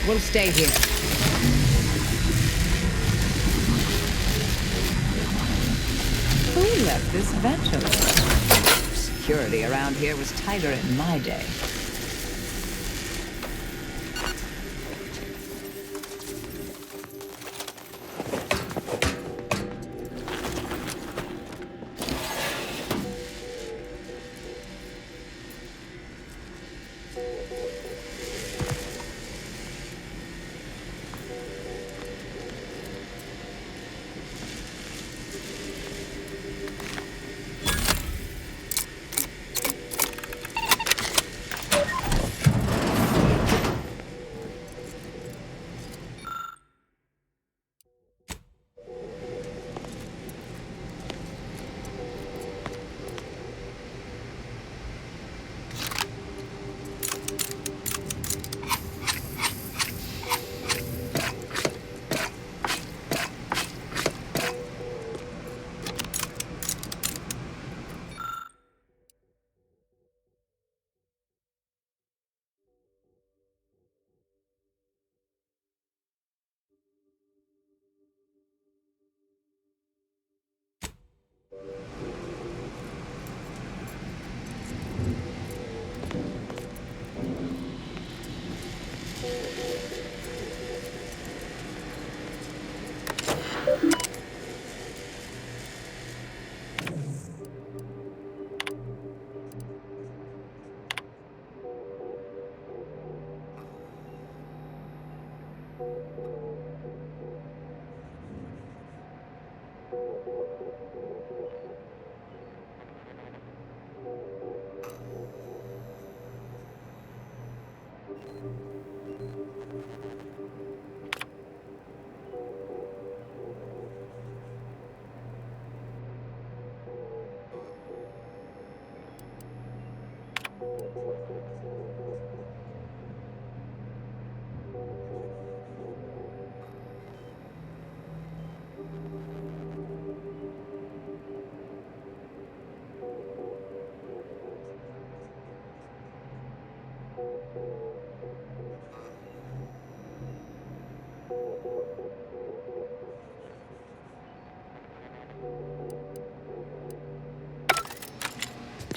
We'll stay here. Who left this vent open? Security around here was tighter in my day.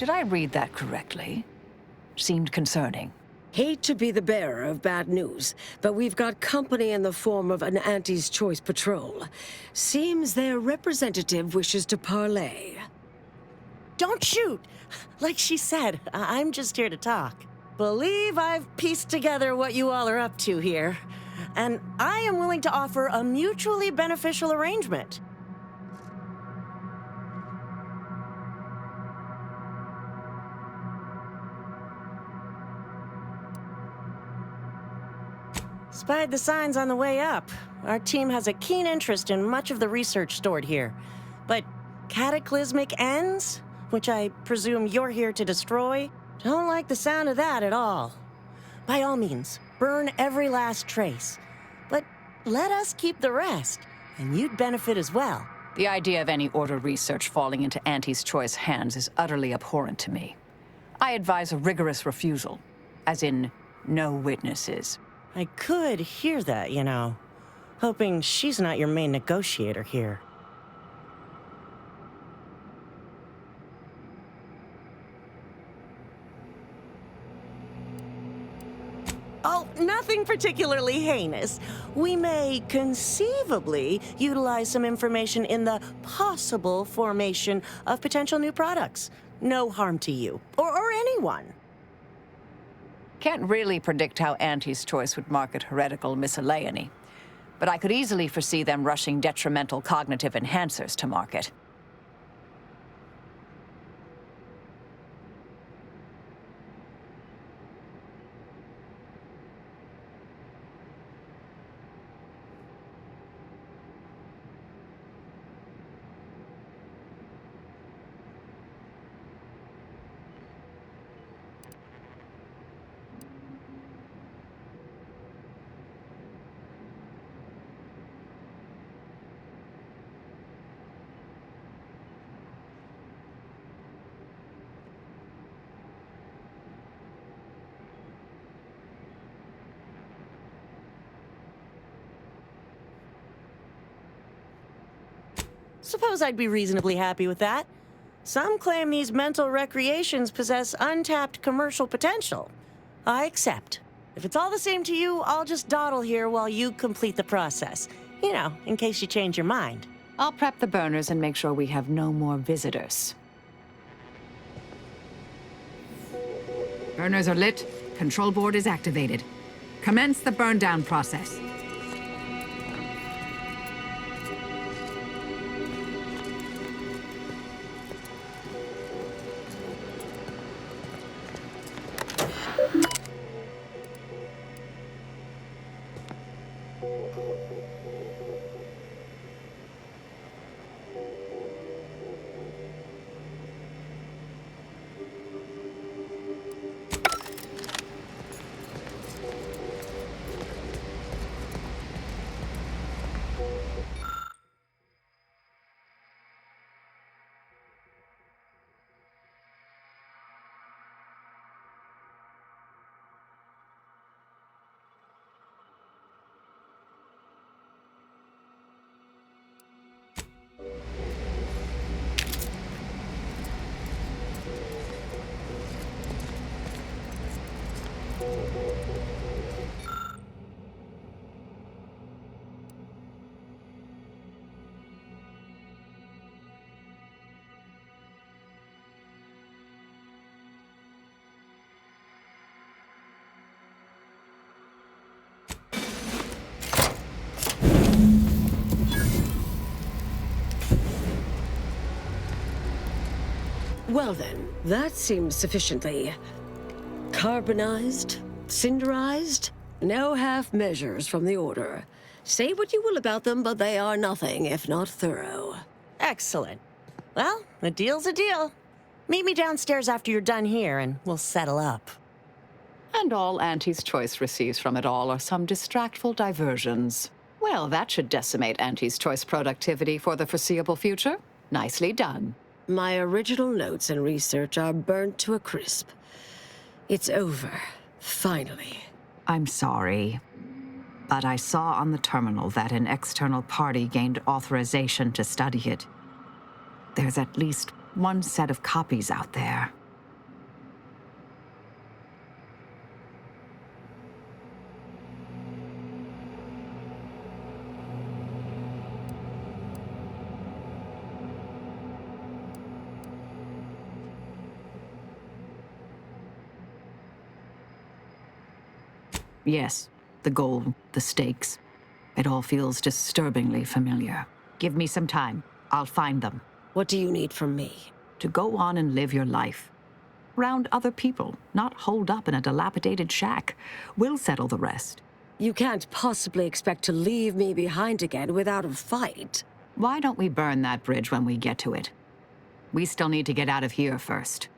Did I read that correctly? Seemed concerning. Hate to be the bearer of bad news, but we've got company in the form of an Auntie's Choice patrol. Seems their representative wishes to parley. Don't shoot! Like she said, I'm just here to talk. Believe I've pieced together what you all are up to here. And I am willing to offer a mutually beneficial arrangement. Spied the signs on the way up. Our team has a keen interest in much of the research stored here. But cataclysmic ends, which I presume you're here to destroy, don't like the sound of that at all. By all means, burn every last trace. But let us keep the rest, and you'd benefit as well. The idea of any Order research falling into Auntie's Choice hands is utterly abhorrent to me. I advise a rigorous refusal, as in no witnesses. I could hear that, you know. Hoping she's not your main negotiator here. Oh, nothing particularly heinous. We may conceivably utilize some information in the possible formation of potential new products. No harm to you, or anyone. Can't really predict how Auntie's Choice would market heretical miscellany, but I could easily foresee them rushing detrimental cognitive enhancers to market. suppose I'd be reasonably happy with that. Some claim these mental recreations possess untapped commercial potential. I accept. If it's all the same to you, I'll just dawdle here while you complete the process. You know, in case you change your mind. I'll prep the burners and make sure we have no more visitors. Burners are lit. Control board is activated. Commence the burn down process. Well then, that seems sufficiently carbonized, cinderized. No half measures from the Order. Say what you will about them, but they are nothing if not thorough. Excellent. Well, a deal's a deal. Meet me downstairs after you're done here, and we'll settle up. And all Auntie's Choice receives from it all are some distractful diversions. Well, that should decimate Auntie's Choice productivity for the foreseeable future. Nicely done. My original notes and research are burnt to a crisp. It's over, finally. I'm sorry, but I saw on the terminal that an external party gained authorization to study it. There's at least one set of copies out there. Yes, the goal, the stakes. It all feels disturbingly familiar. Give me some time. I'll find them. What do you need from me? To go on and live your life. Round other people, not holed up in a dilapidated shack. We'll settle the rest. You can't possibly expect to leave me behind again without a fight. Why don't we burn that bridge when we get to it? We still need to get out of here first.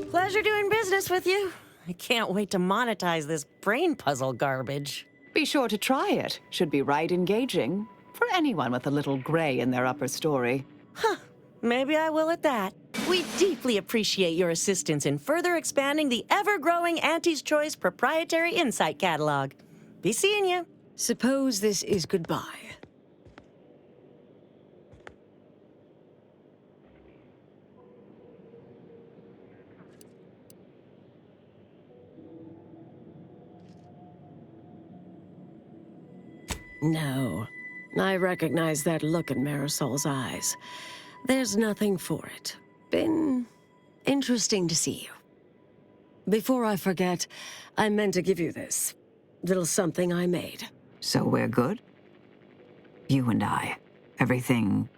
Pleasure doing business with you. I can't wait to monetize this brain puzzle garbage. Be sure to try it. Should be right engaging. For anyone with a little gray in their upper story. Maybe I will at that. We deeply appreciate your assistance in further expanding the ever-growing Auntie's Choice proprietary insight catalog. Be seeing you. Suppose this is goodbye. No. I recognize that look in Marisol's eyes. There's nothing for it. Been interesting to see you. Before I forget, I meant to give you this. Little something I made. So we're good? You and I. Everything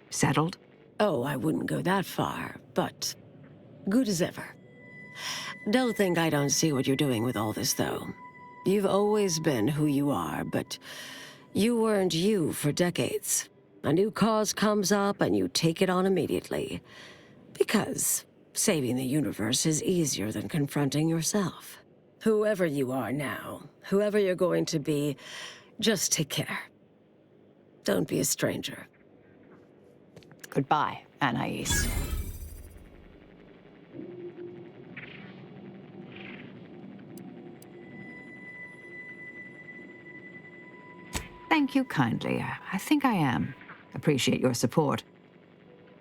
settled? Oh, I wouldn't go that far, but good as ever. Don't think I don't see what you're doing with all this, though. You've always been who you are, but you weren't you for decades. A new cause comes up and you take it on immediately. Because saving the universe is easier than confronting yourself. Whoever you are now, whoever you're going to be, just take care. Don't be a stranger. Goodbye, Anais. Thank you kindly. I think I am. Appreciate your support.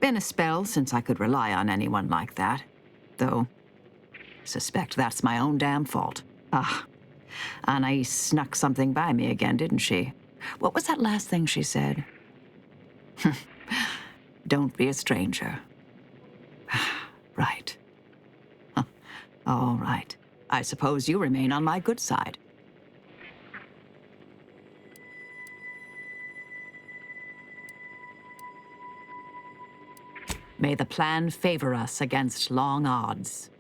Been a spell since I could rely on anyone like that. Though, suspect that's my own damn fault. Anais snuck something by me again, didn't she? What was that last thing she said? Don't be a stranger. Right. All right. I suppose you remain on my good side. May the plan favor us against long odds.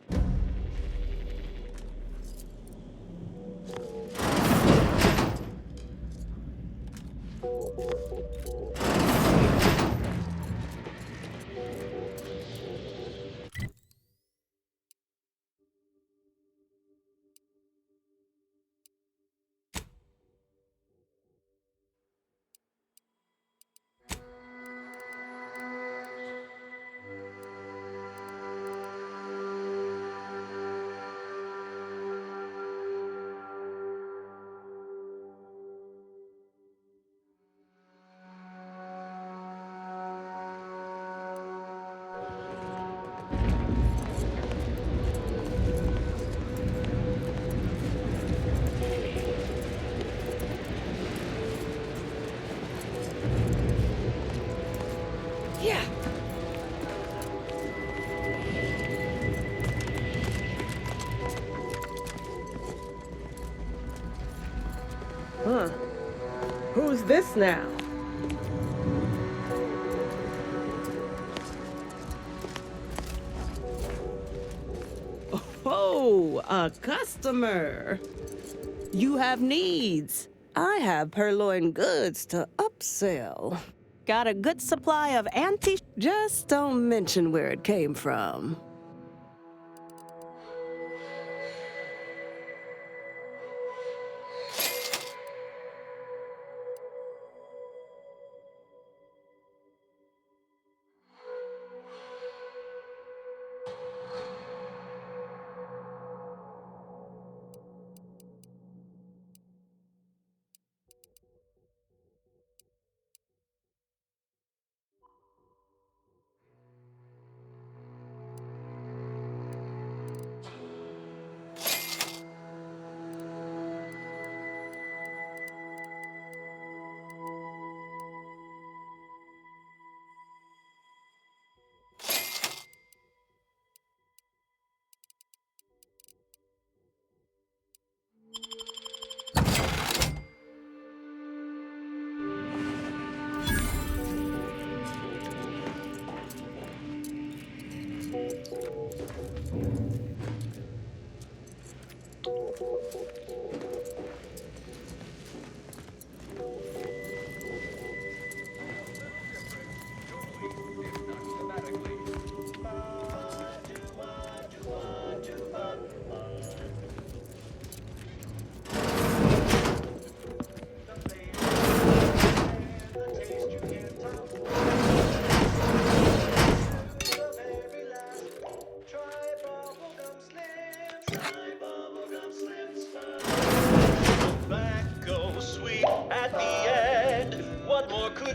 Huh. Who's this now? Oh, a customer. You have needs. I have purloined goods to upsell. Got a good supply of anti... Just don't mention where it came from.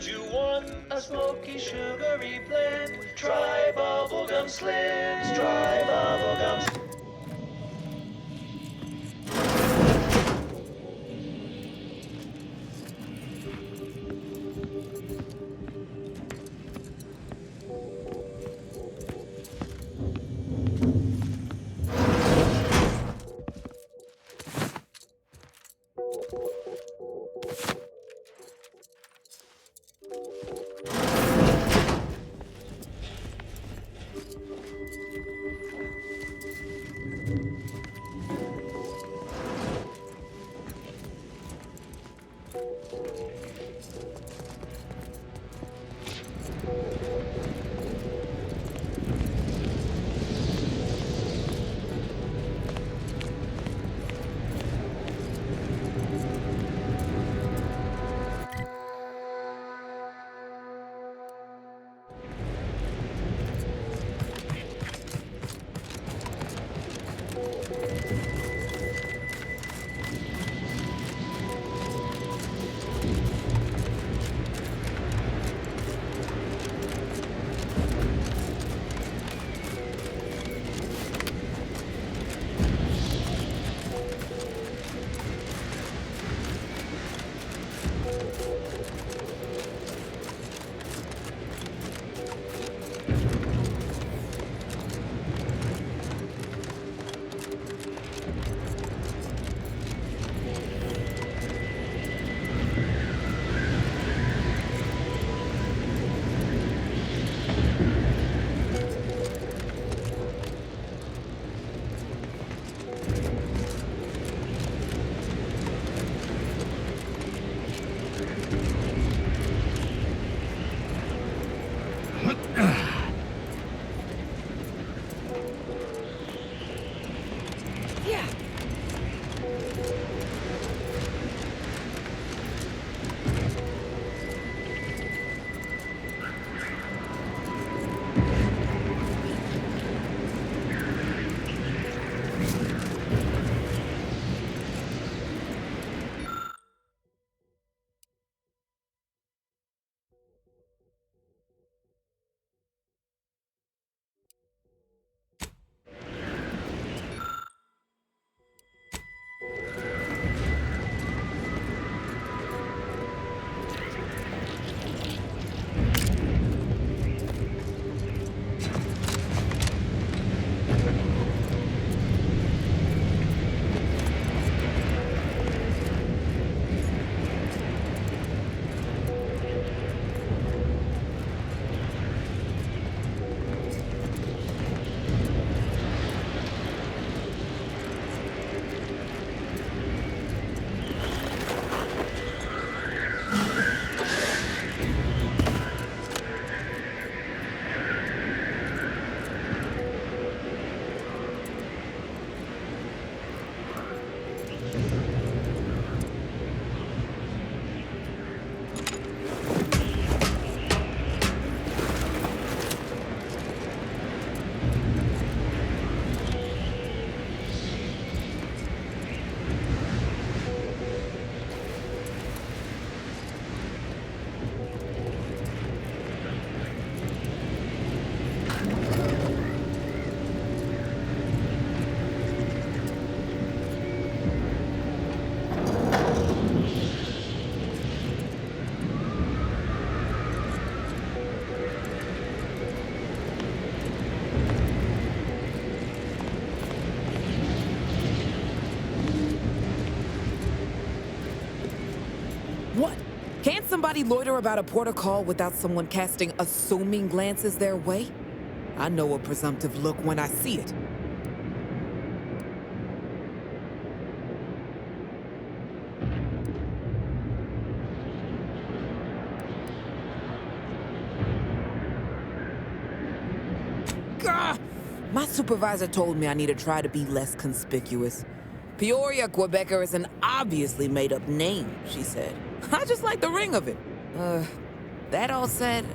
Would you want a smoky, sugary blend? Try bubblegum slims. Try bubblegum. What? Can't somebody loiter about a protocol without someone casting assuming glances their way? I know a presumptive look when I see it. Gah! My supervisor told me I need to try to be less conspicuous. Peoria, Quebecer is an obviously made-up name, she said. I just like the ring of it. That all said,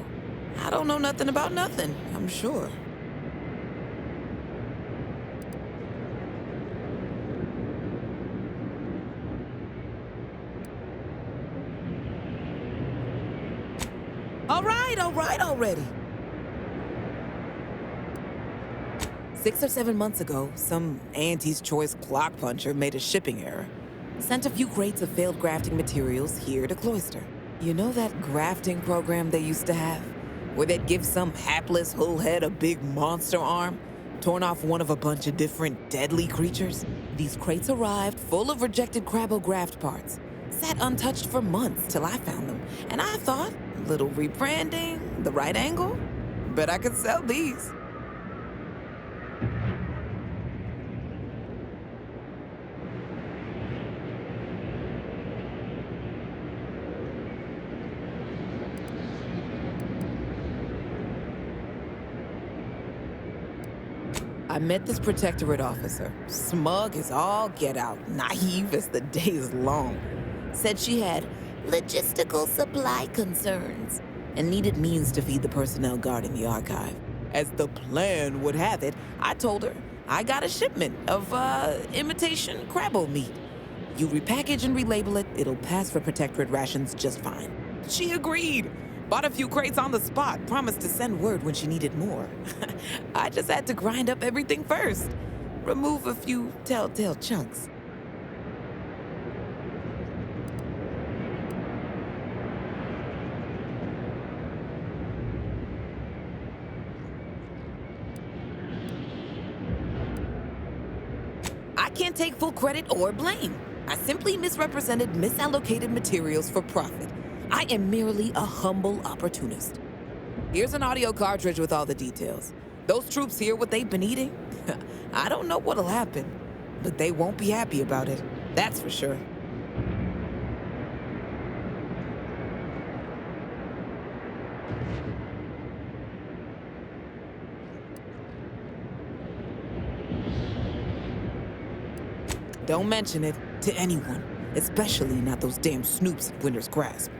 I don't know nothing about nothing, I'm sure. All right already. 6 or 7 months ago, some Auntie's Choice clock puncher made a shipping error. Sent a few crates of failed grafting materials here to Cloister. You know that grafting program they used to have? Where they'd give some hapless hullhead a big monster arm, torn off one of a bunch of different deadly creatures? These crates arrived full of rejected Crabble-Graft parts. Sat untouched for months till I found them, and I thought, little rebranding, the right angle? Bet I could sell these. I met this Protectorate officer, smug as all get out, naive as the day is long. Said she had logistical supply concerns and needed means to feed the personnel guarding the archive. As the plan would have it, I told her I got a shipment of, imitation Crabble meat. You repackage and relabel it, it'll pass for Protectorate rations just fine. She agreed. Bought a few crates on the spot, promised to send word when she needed more. I just had to grind up everything first. Remove a few telltale chunks. I can't take full credit or blame. I simply misrepresented misallocated materials for profit. I am merely a humble opportunist. Here's an audio cartridge with all the details. Those troops hear what they've been eating? I don't know what'll happen, but they won't be happy about it. That's for sure. Don't mention it to anyone, especially not those damn snoops at Winter's Grasp.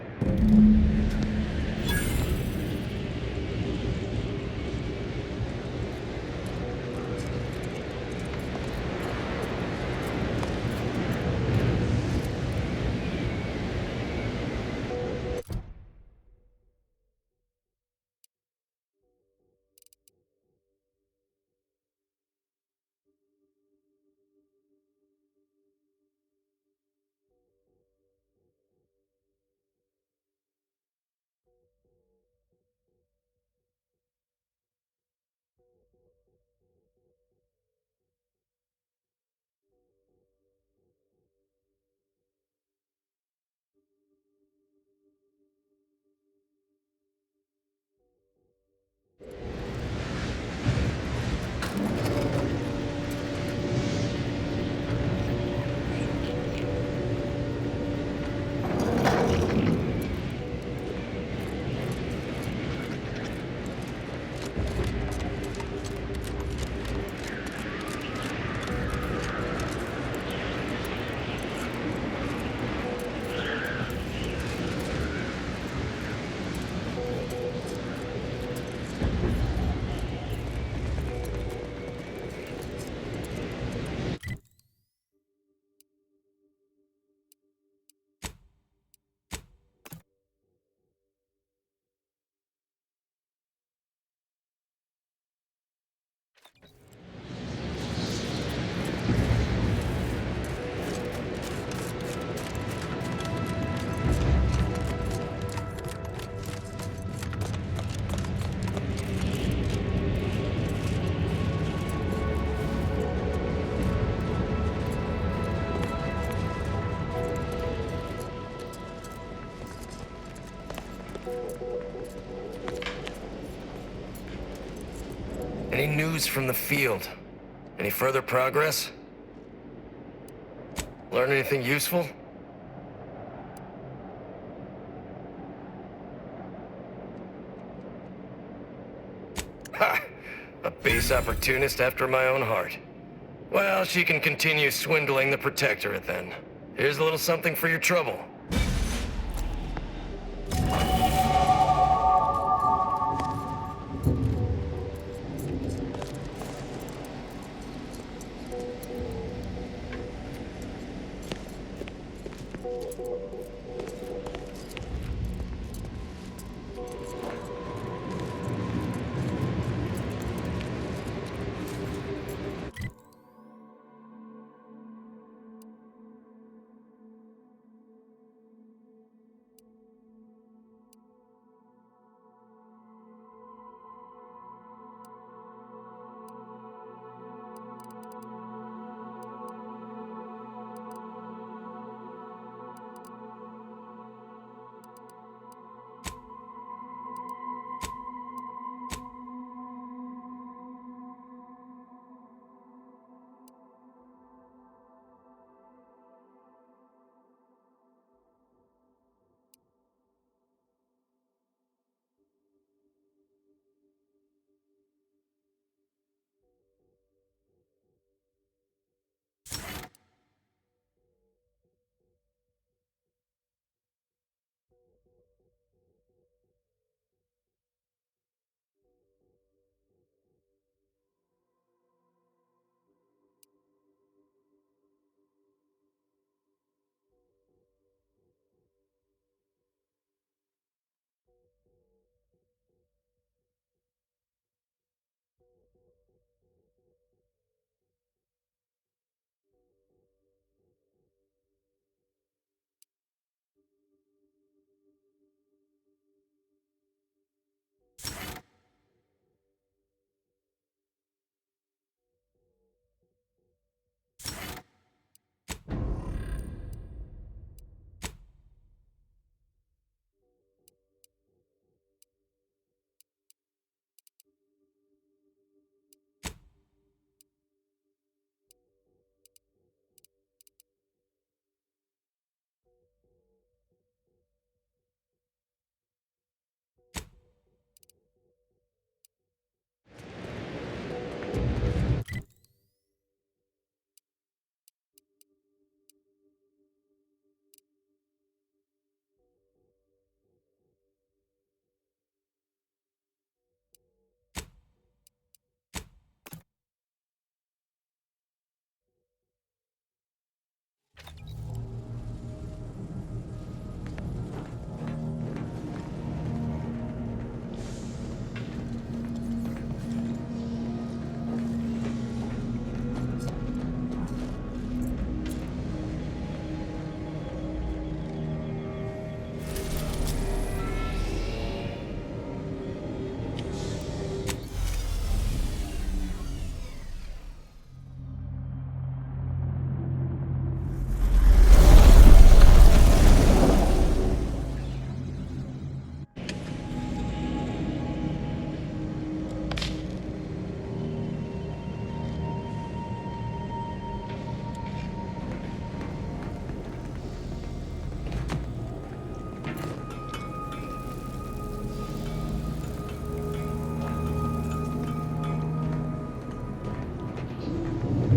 Any news from the field? Any further progress? Learn anything useful? Ha! A base opportunist after my own heart. Well, she can continue swindling the Protectorate then. Here's a little something for your trouble.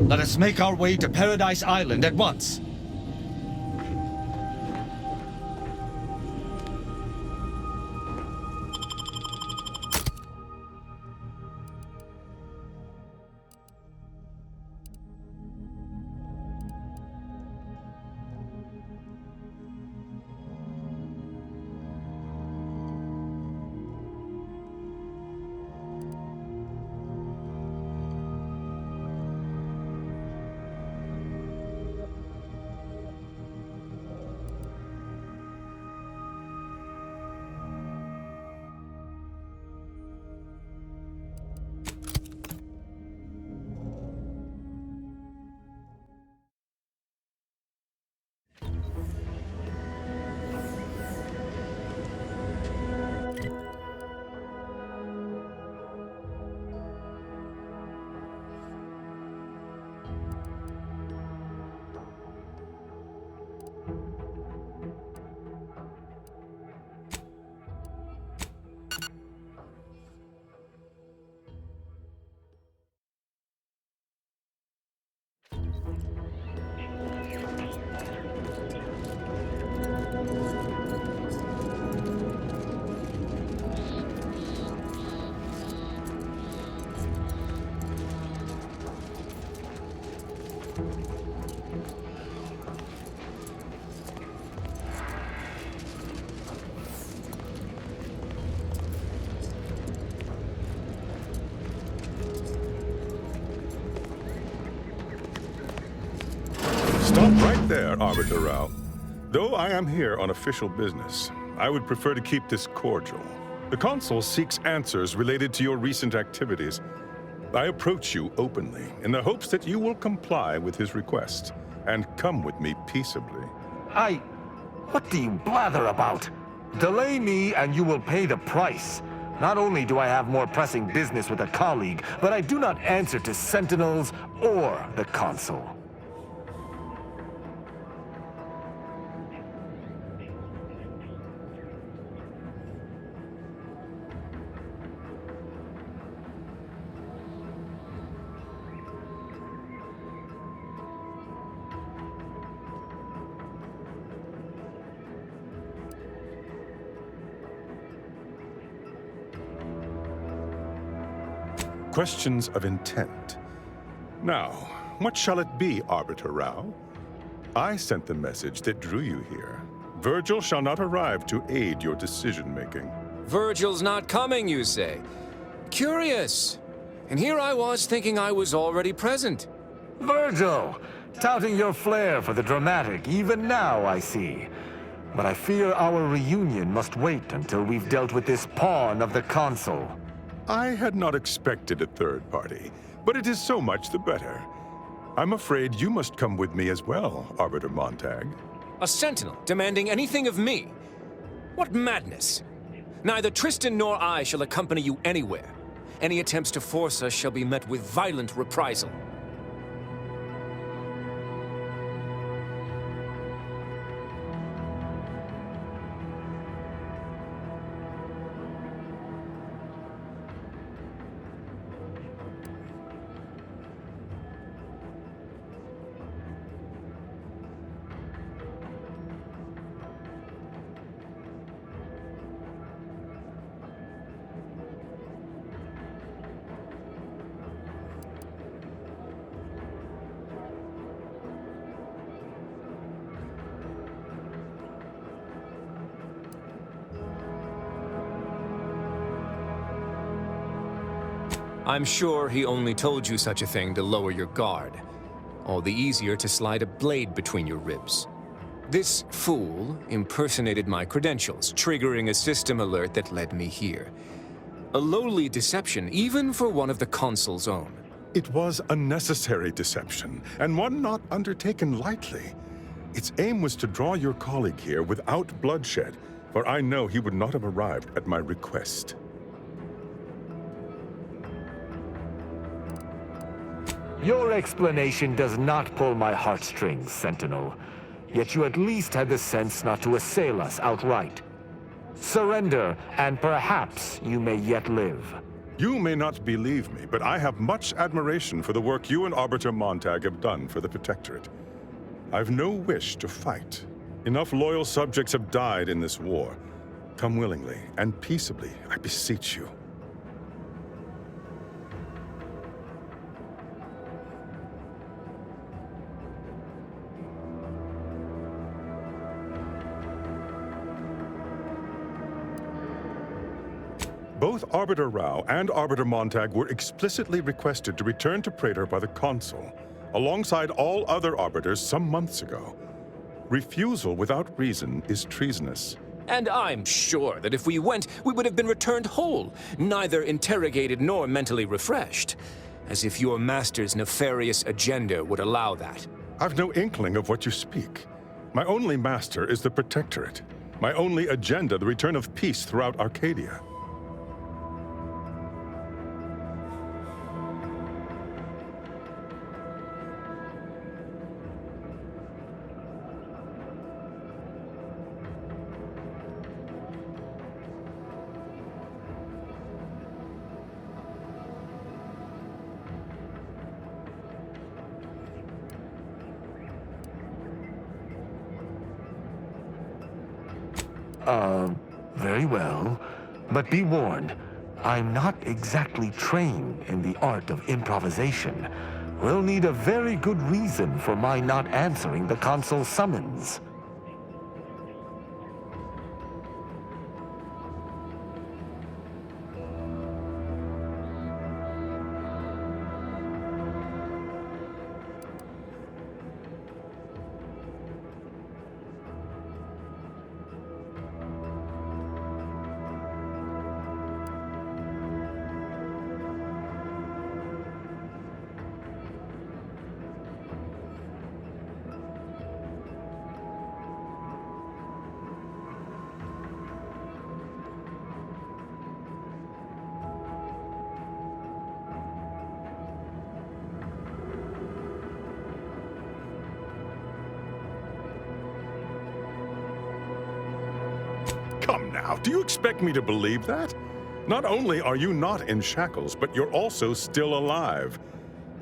Let us make our way to Paradise Island at once. Stop right there, Arbiter Rao. Though I am here on official business, I would prefer to keep this cordial. The Consul seeks answers related to your recent activities. I approach you openly in the hopes that you will comply with his request and come with me peaceably. What do you blather about? Delay me and you will pay the price. Not only do I have more pressing business with a colleague, but I do not answer to Sentinels or the Consul. Questions of intent. Now, what shall it be, Arbiter Rao? I sent the message that drew you here. Virgil shall not arrive to aid your decision-making. Virgil's not coming, you say? Curious. And here I was thinking I was already present. Virgil! Touting your flair for the dramatic, even now, I see. But I fear our reunion must wait until we've dealt with this pawn of the Consul. I had not expected a third party, but it is so much the better. I'm afraid you must come with me as well, Arbiter Montag. A sentinel demanding anything of me? What madness! Neither Tristan nor I shall accompany you anywhere. Any attempts to force us shall be met with violent reprisal. I'm sure he only told you such a thing to lower your guard. All the easier to slide a blade between your ribs. This fool impersonated my credentials, triggering a system alert that led me here. A lowly deception, even for one of the Consul's own. It was a necessary deception, and one not undertaken lightly. Its aim was to draw your colleague here without bloodshed, for I know he would not have arrived at my request. Your explanation does not pull my heartstrings, Sentinel. Yet you at least had the sense not to assail us outright. Surrender, and perhaps you may yet live. You may not believe me, but I have much admiration for the work you and Arbiter Montag have done for the Protectorate. I've no wish to fight. Enough loyal subjects have died in this war. Come willingly and peaceably, I beseech you. Both Arbiter Rao and Arbiter Montag were explicitly requested to return to Praetor by the Consul, alongside all other Arbiters some months ago. Refusal without reason is treasonous. And I'm sure that if we went, we would have been returned whole, neither interrogated nor mentally refreshed. As if your master's nefarious agenda would allow that. I've no inkling of what you speak. My only master is the Protectorate. My only agenda, the return of peace throughout Arcadia. Very well. But be warned, I'm not exactly trained in the art of improvisation. We'll need a very good reason for my not answering the Consul's summons. Come now, do you expect me to believe that? Not only are you not in shackles, but you're also still alive.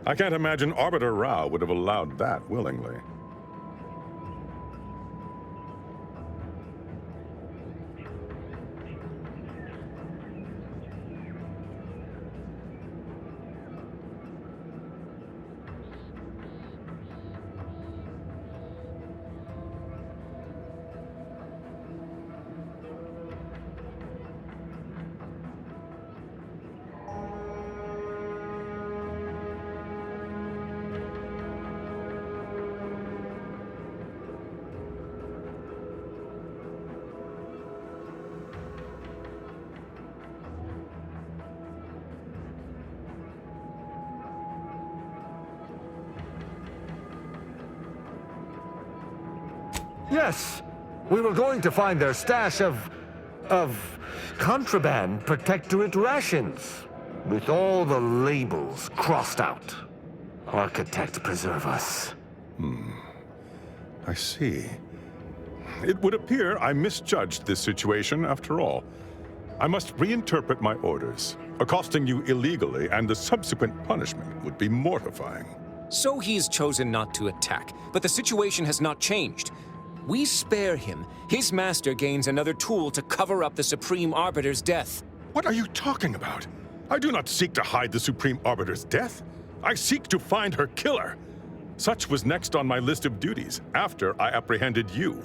I can't imagine Arbiter Rao would have allowed that willingly. Yes, we were going to find their stash of contraband Protectorate rations, with all the labels crossed out. Architect preserve us. I see. It would appear I misjudged this situation after all. I must reinterpret my orders. Accosting you illegally and the subsequent punishment would be mortifying. So he's chosen not to attack, but the situation has not changed. We spare him. His master gains another tool to cover up the Supreme Arbiter's death. What are you talking about? I do not seek to hide the Supreme Arbiter's death. I seek to find her killer. Such was next on my list of duties, after I apprehended you.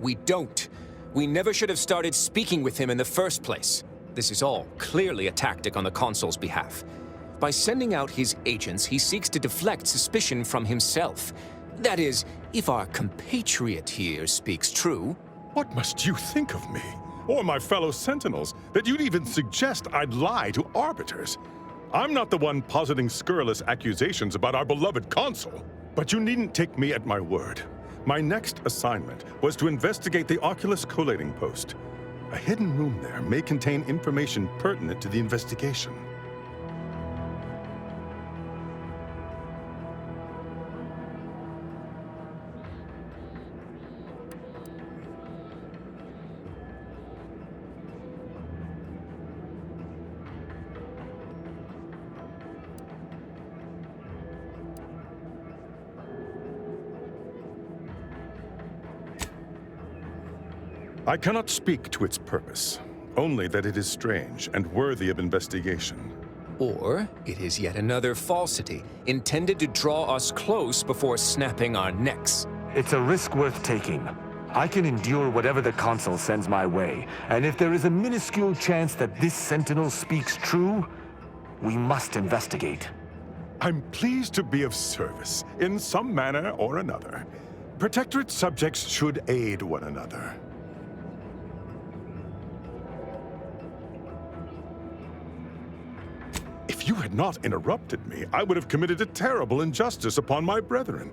we don't. We never should have started speaking with him in the first place. This is all clearly a tactic on the Consul's behalf. By sending out his agents, he seeks to deflect suspicion from himself. That is, if our compatriot here speaks true. What must you think of me, or my fellow Sentinels, that you'd even suggest I'd lie to arbiters? I'm not the one positing scurrilous accusations about our beloved Consul. But you needn't take me at my word. My next assignment was to investigate the Oculus collating post. A hidden room there may contain information pertinent to the investigation. I cannot speak to its purpose, only that it is strange and worthy of investigation. Or it is yet another falsity, intended to draw us close before snapping our necks. It's a risk worth taking. I can endure whatever the Consul sends my way, and if there is a minuscule chance that this Sentinel speaks true, we must investigate. I'm pleased to be of service, in some manner or another. Protectorate subjects should aid one another. If you had not interrupted me, I would have committed a terrible injustice upon my brethren.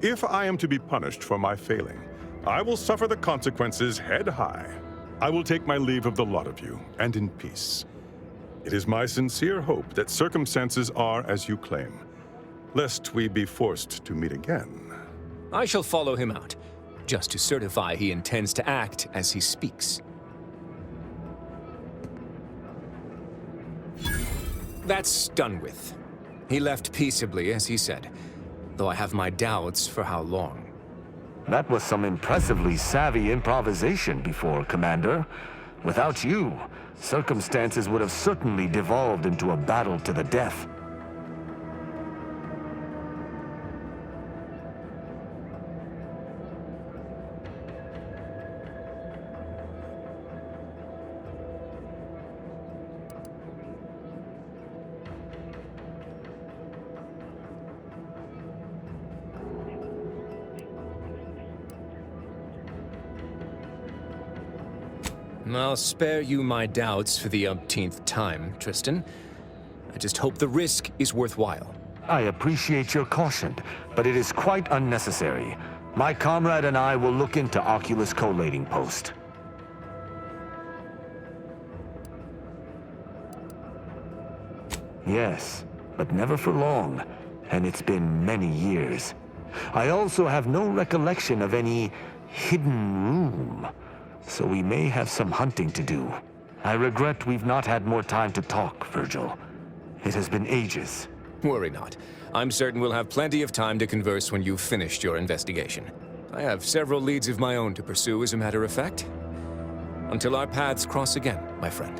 If I am to be punished for my failing, I will suffer the consequences head high. I will take my leave of the lot of you, and in peace. It is my sincere hope that circumstances are as you claim, lest we be forced to meet again. I shall follow him out, just to certify he intends to act as he speaks. That's done with. He left peaceably, as he said, though I have my doubts for how long. That was some impressively savvy improvisation before, Commander. Without you, circumstances would have certainly devolved into a battle to the death. I'll spare you my doubts for the umpteenth time, Tristan. I just hope the risk is worthwhile. I appreciate your caution, but it is quite unnecessary. My comrade and I will look into Oculus collating post. Yes, but never for long, and it's been many years. I also have no recollection of any hidden room, so we may have some hunting to do. I regret we've not had more time to talk, Virgil. It has been ages. Worry not. I'm certain we'll have plenty of time to converse when you've finished your investigation. I have several leads of my own to pursue, as a matter of fact. Until our paths cross again, my friend.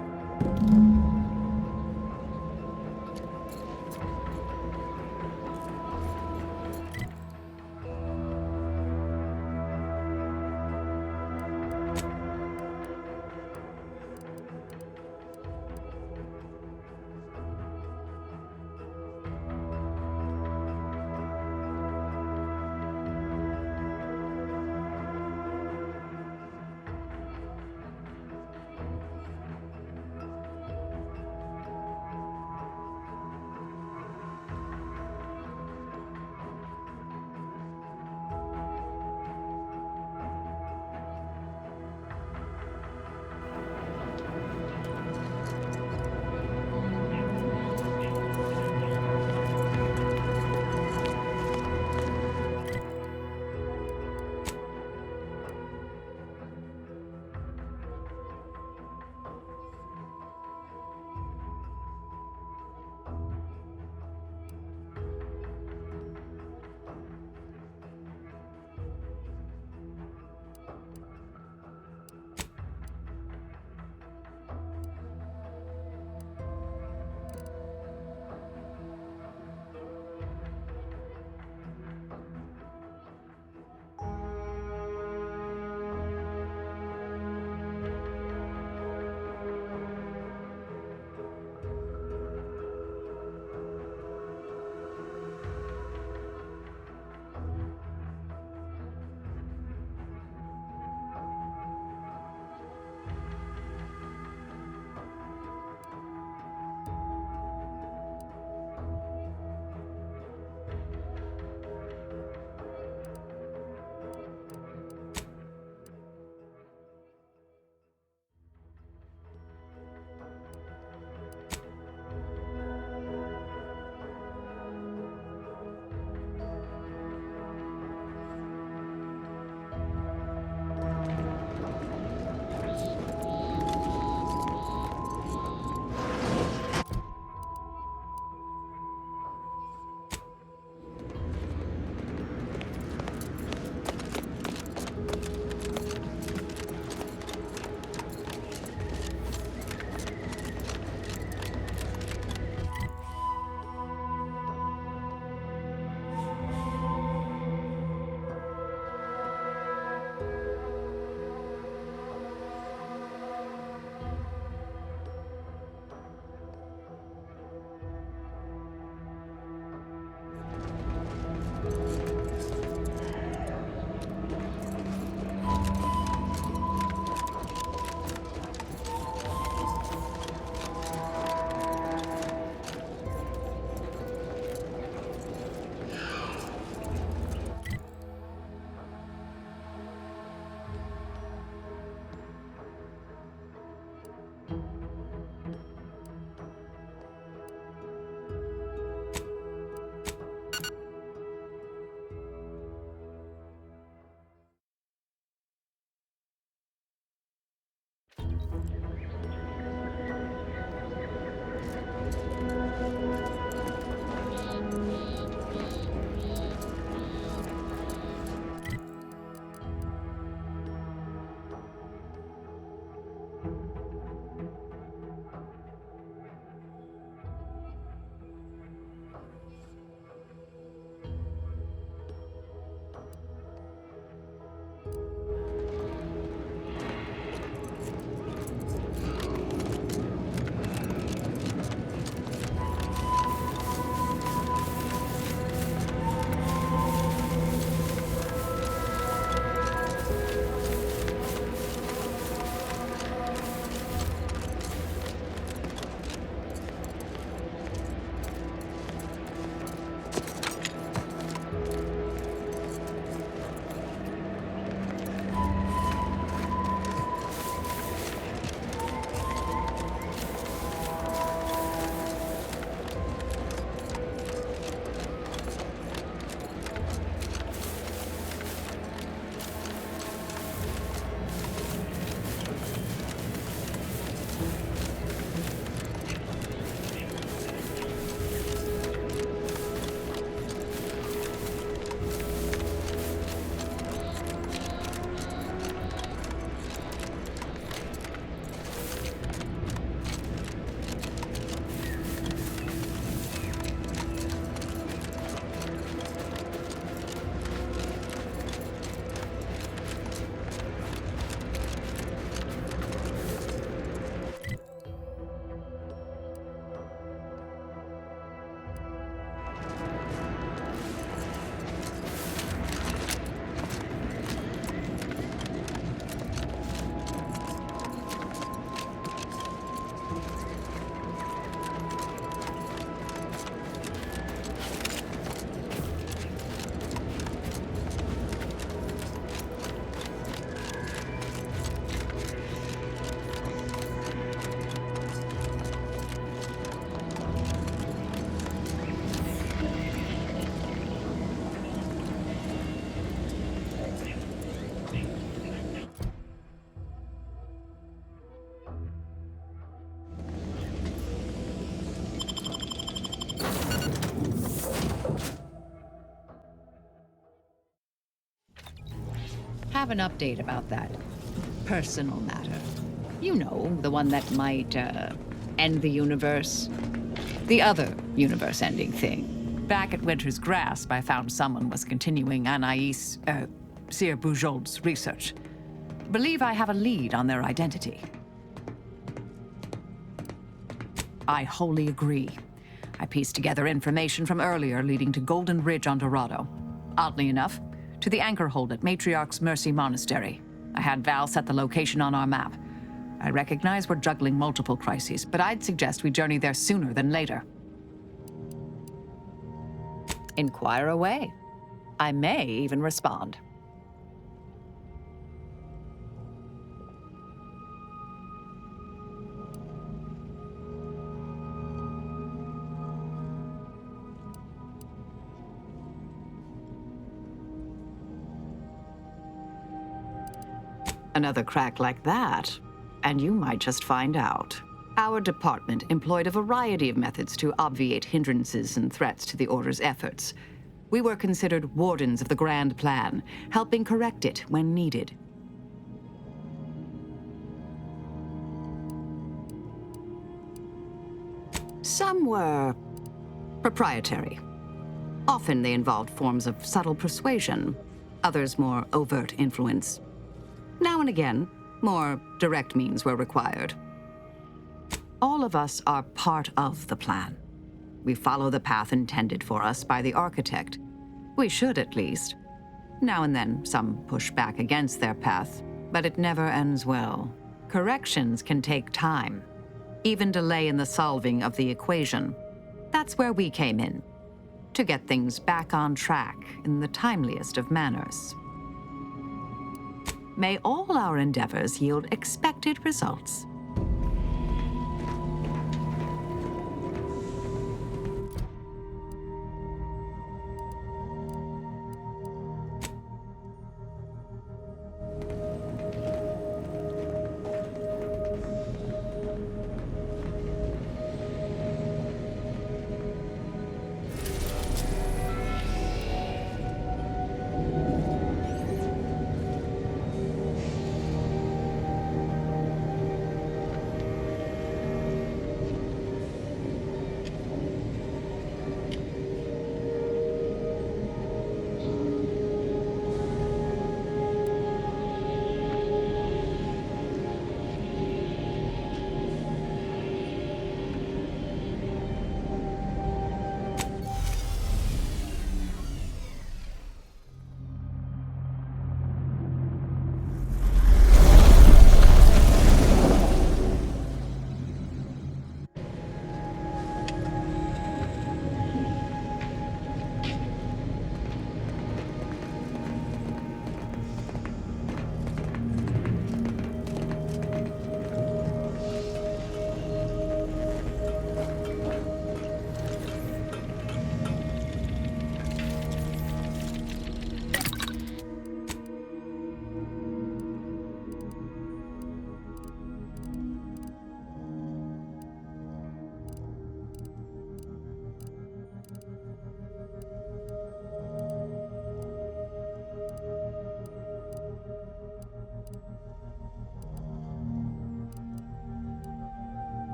Have an update about that personal matter. You know, the one that might, end the universe. The other universe-ending thing. Back at Winter's Grasp, I found someone was continuing Anais, Sir Bujold's research. Believe I have a lead on their identity. I wholly agree. I pieced together information from earlier leading to Golden Ridge on Dorado. Oddly enough, to the anchor hold at Matriarch's Mercy Monastery. I had Val set the location on our map. I recognize we're juggling multiple crises, but I'd suggest we journey there sooner than later. Inquire away. I may even respond. Another crack like that, and you might just find out. Our department employed a variety of methods to obviate hindrances and threats to the Order's efforts. We were considered wardens of the grand plan, helping correct it when needed. Some were proprietary. Often they involved forms of subtle persuasion, others more overt influence. Now and again, more direct means were required. All of us are part of the plan. We follow the path intended for us by the architect. We should, at least. Now and then, some push back against their path, but it never ends well. Corrections can take time, even delay in the solving of the equation. That's where we came in, to get things back on track in the timeliest of manners. May all our endeavors yield expected results.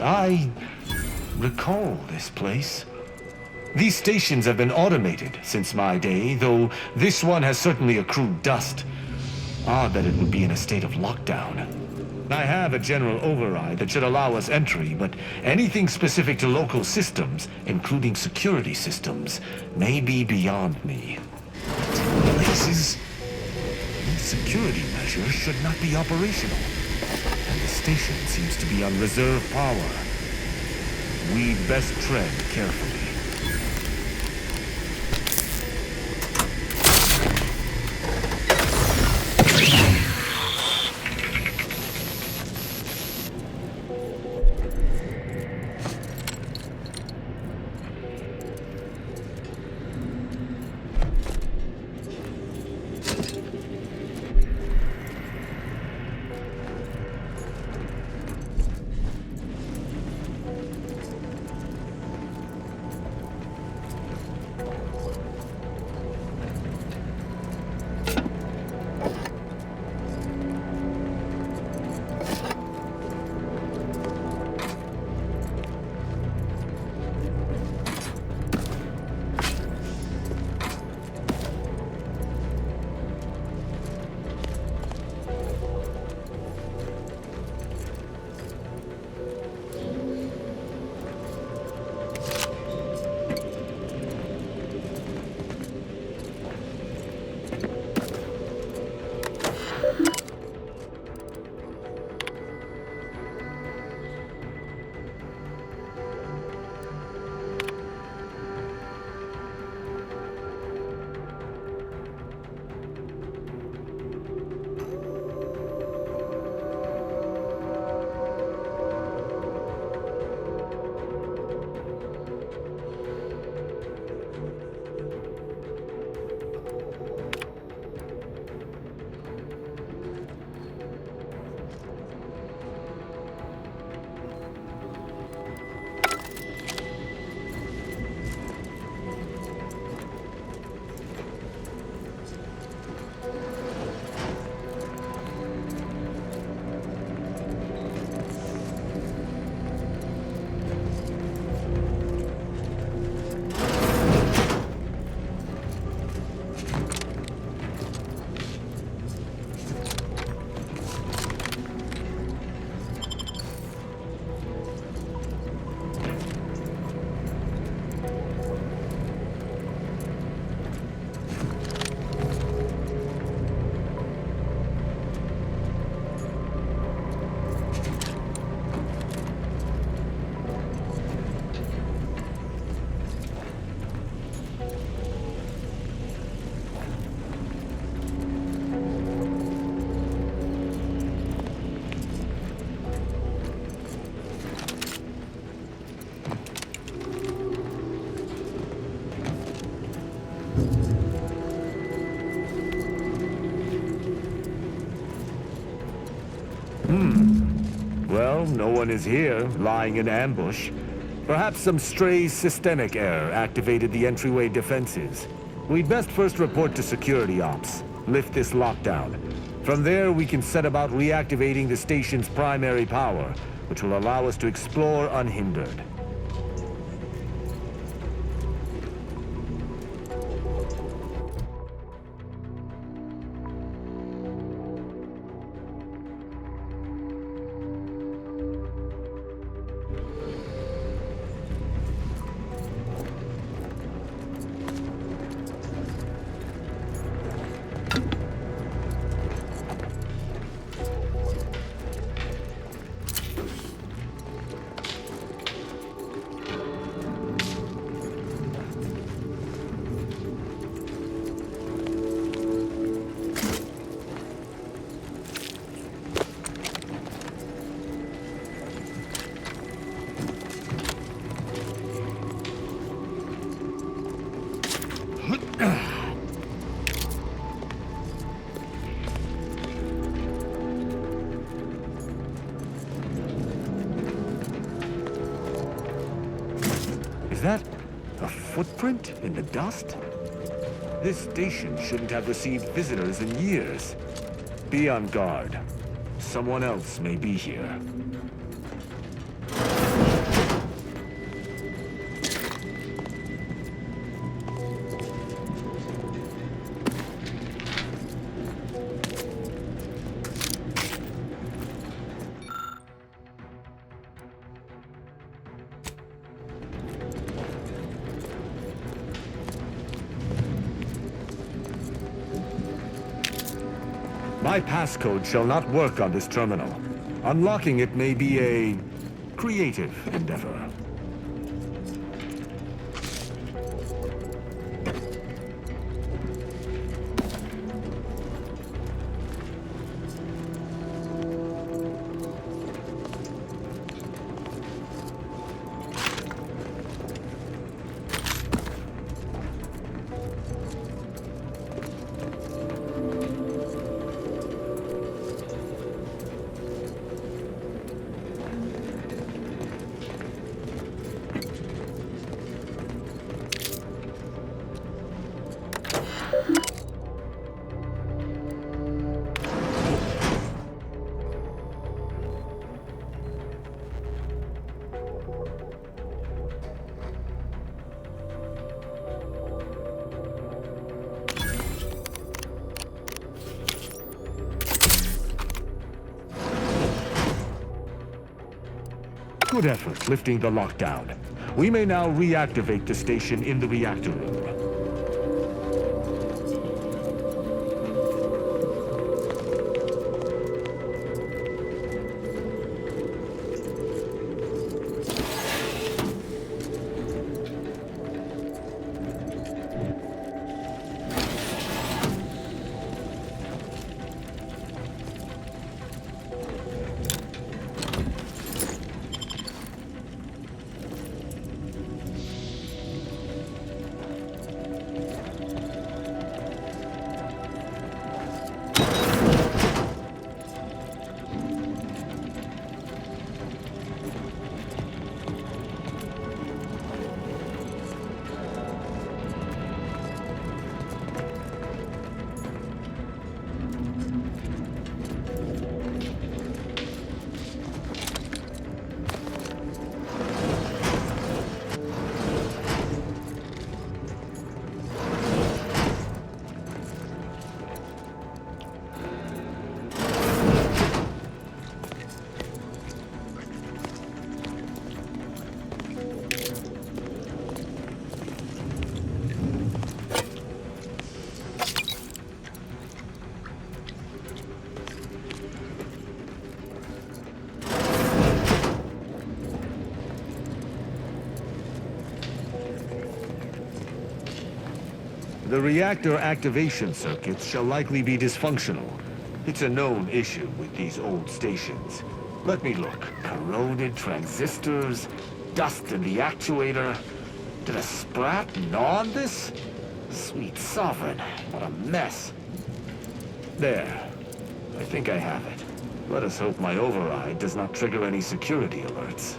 I recall this place. These stations have been automated since my day, though this one has certainly accrued dust. Odd that it would be in a state of lockdown. I have a general override that should allow us entry, but anything specific to local systems, including security systems, may be beyond me. Places? These security measures should not be operational. And the station seems to be on reserve power. We'd best tread carefully. Well, no one is here, lying in ambush. Perhaps some stray systemic error activated the entryway defenses. We'd best first report to security ops, lift this lockdown. From there, we can set about reactivating the station's primary power, which will allow us to explore unhindered. Is that a footprint in the dust? This station shouldn't have received visitors in years. Be on guard. Someone else may be here. My passcode shall not work on this terminal. Unlocking it may be a creative endeavor. Good effort lifting the lockdown. We may now reactivate the station in the reactor room. The reactor activation circuits shall likely be dysfunctional. It's a known issue with these old stations. Let me look. Corroded transistors, dust in the actuator. Did a sprat gnaw on this? Sweet sovereign, what a mess. There. I think I have it. Let us hope my override does not trigger any security alerts.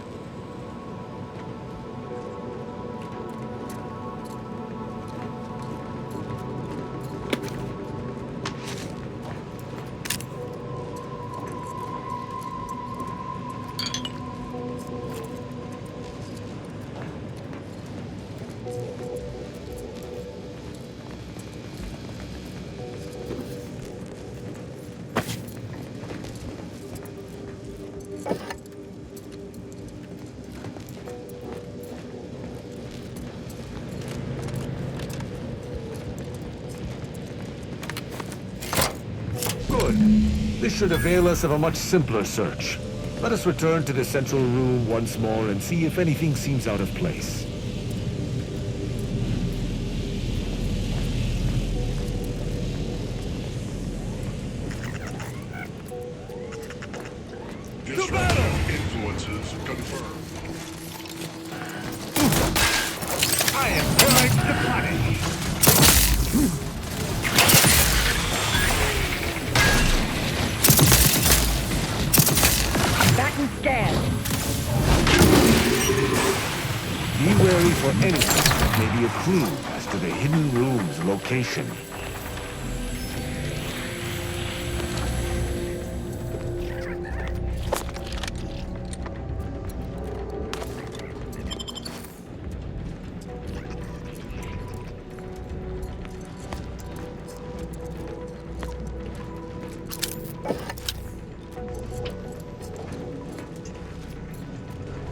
This should avail us of a much simpler search. Let us return to the central room once more and see if anything seems out of place. To battle! Influences confirmed. I am going to punish! Scan. Be wary for anything that may be a clue as to the hidden room's location.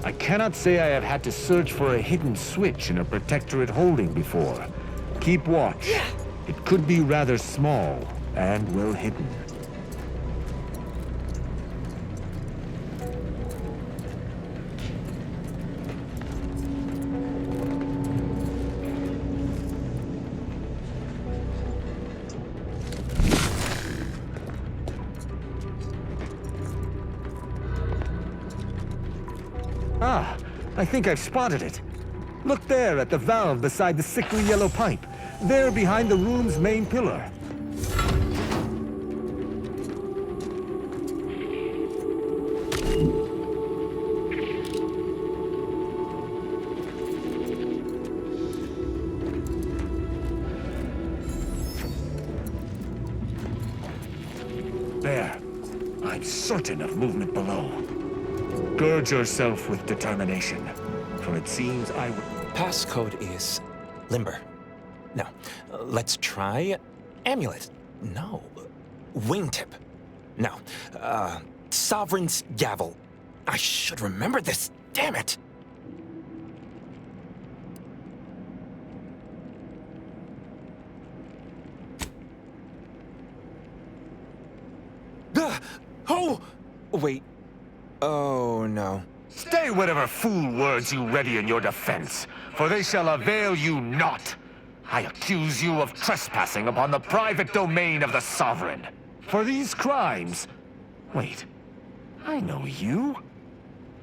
I cannot say I have had to search for a hidden switch in a Protectorate holding before. Keep watch. It could be rather small and well hidden. Ah, I think I've spotted it. Look there at the valve beside the sickly yellow pipe. There behind the room's main pillar. There. I'm certain of movement below. Gird yourself with determination, for it seems I will... Passcode is limber. No. Let's try amulet. No. Wingtip. No. Sovereign's gavel. I should remember this. Damn it. Oh! Wait. Oh, no. Stay whatever fool words you ready in your defense, for they shall avail you not. I accuse you of trespassing upon the private domain of the Sovereign. For these crimes... Wait. I know you.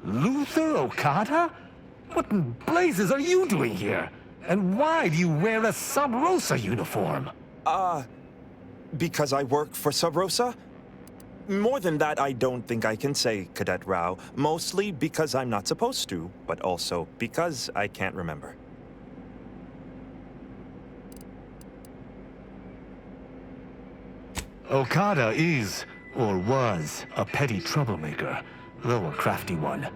Luther Okada? What in blazes are you doing here? And why do you wear a Sub Rosa uniform? Because I work for Sub Rosa? More than that, I don't think I can say, Cadet Rao. Mostly because I'm not supposed to, but also because I can't remember. Okada is, or was, a petty troublemaker, though a crafty one.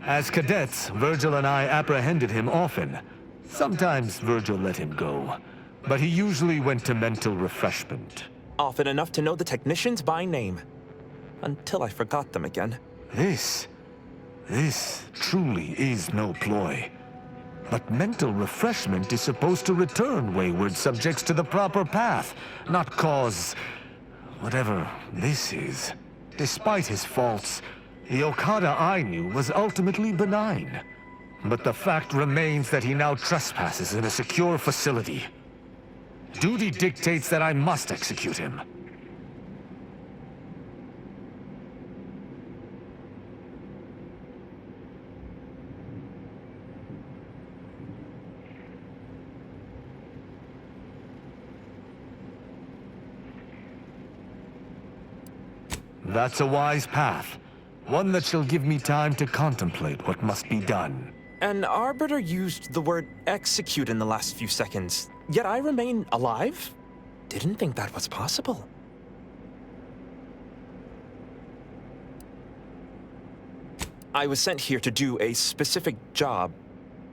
As cadets, Virgil and I apprehended him often. Sometimes Virgil let him go, but he usually went to mental refreshment. Often enough to know the technicians by name. Until I forgot them again. This truly is no ploy. But mental refreshment is supposed to return wayward subjects to the proper path, not cause... whatever this is. Despite his faults, the Okada I knew was ultimately benign. But the fact remains that he now trespasses in a secure facility. Duty dictates that I must execute him. That's a wise path. One that shall give me time to contemplate what must be done. An Arbiter used the word execute in the last few seconds, yet I remain alive? Didn't think that was possible. I was sent here to do a specific job,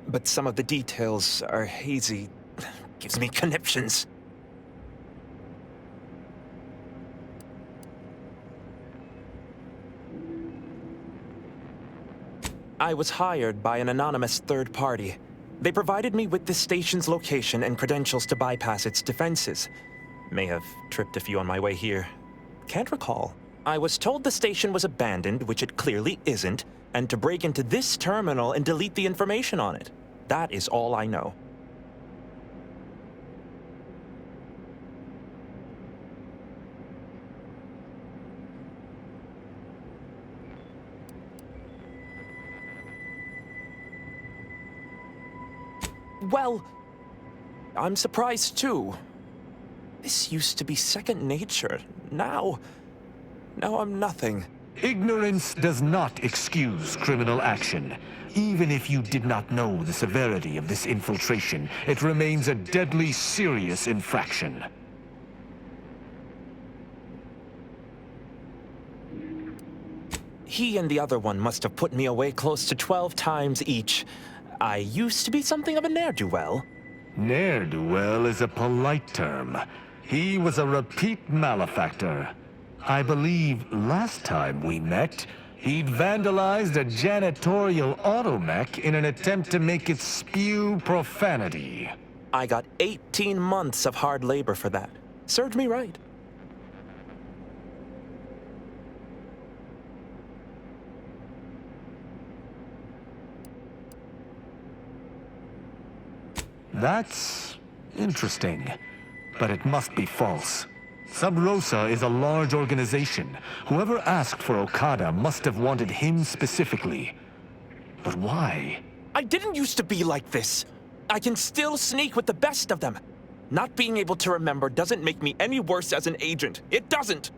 but some of the details are hazy. Gives me conniptions. I was hired by an anonymous third party. They provided me with the station's location and credentials to bypass its defenses. May have tripped a few on my way here. Can't recall. I was told the station was abandoned, which it clearly isn't, and to break into this terminal and delete the information on it. That is all I know. Well, I'm surprised too. This used to be second nature. Now I'm nothing. Ignorance does not excuse criminal action. Even if you did not know the severity of this infiltration, it remains a deadly serious infraction. He and the other one must have put me away close to 12 times each. I used to be something of a ne'er-do-well. Ne'er-do-well is a polite term. He was a repeat malefactor. I believe last time we met, he'd vandalized a janitorial automech in an attempt to make it spew profanity. I got 18 months of hard labor for that. Served me right. That's interesting, but it must be false. Sub Rosa is a large organization. Whoever asked for Okada must have wanted him specifically. But why? I didn't used to be like this. I can still sneak with the best of them. Not being able to remember doesn't make me any worse as an agent. It doesn't.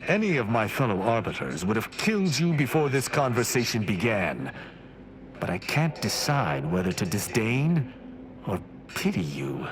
Any of my fellow arbiters would have killed you before this conversation began. But I can't decide whether to disdain or pity you.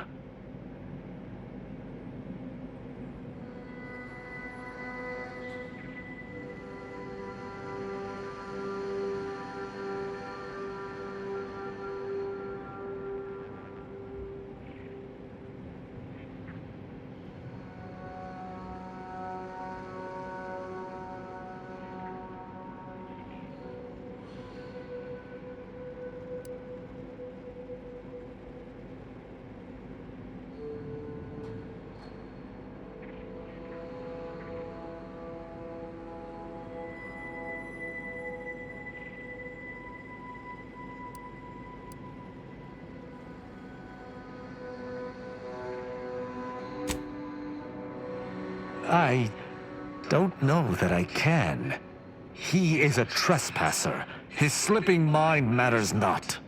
I don't know that I can. He is a trespasser. His slipping mind matters not.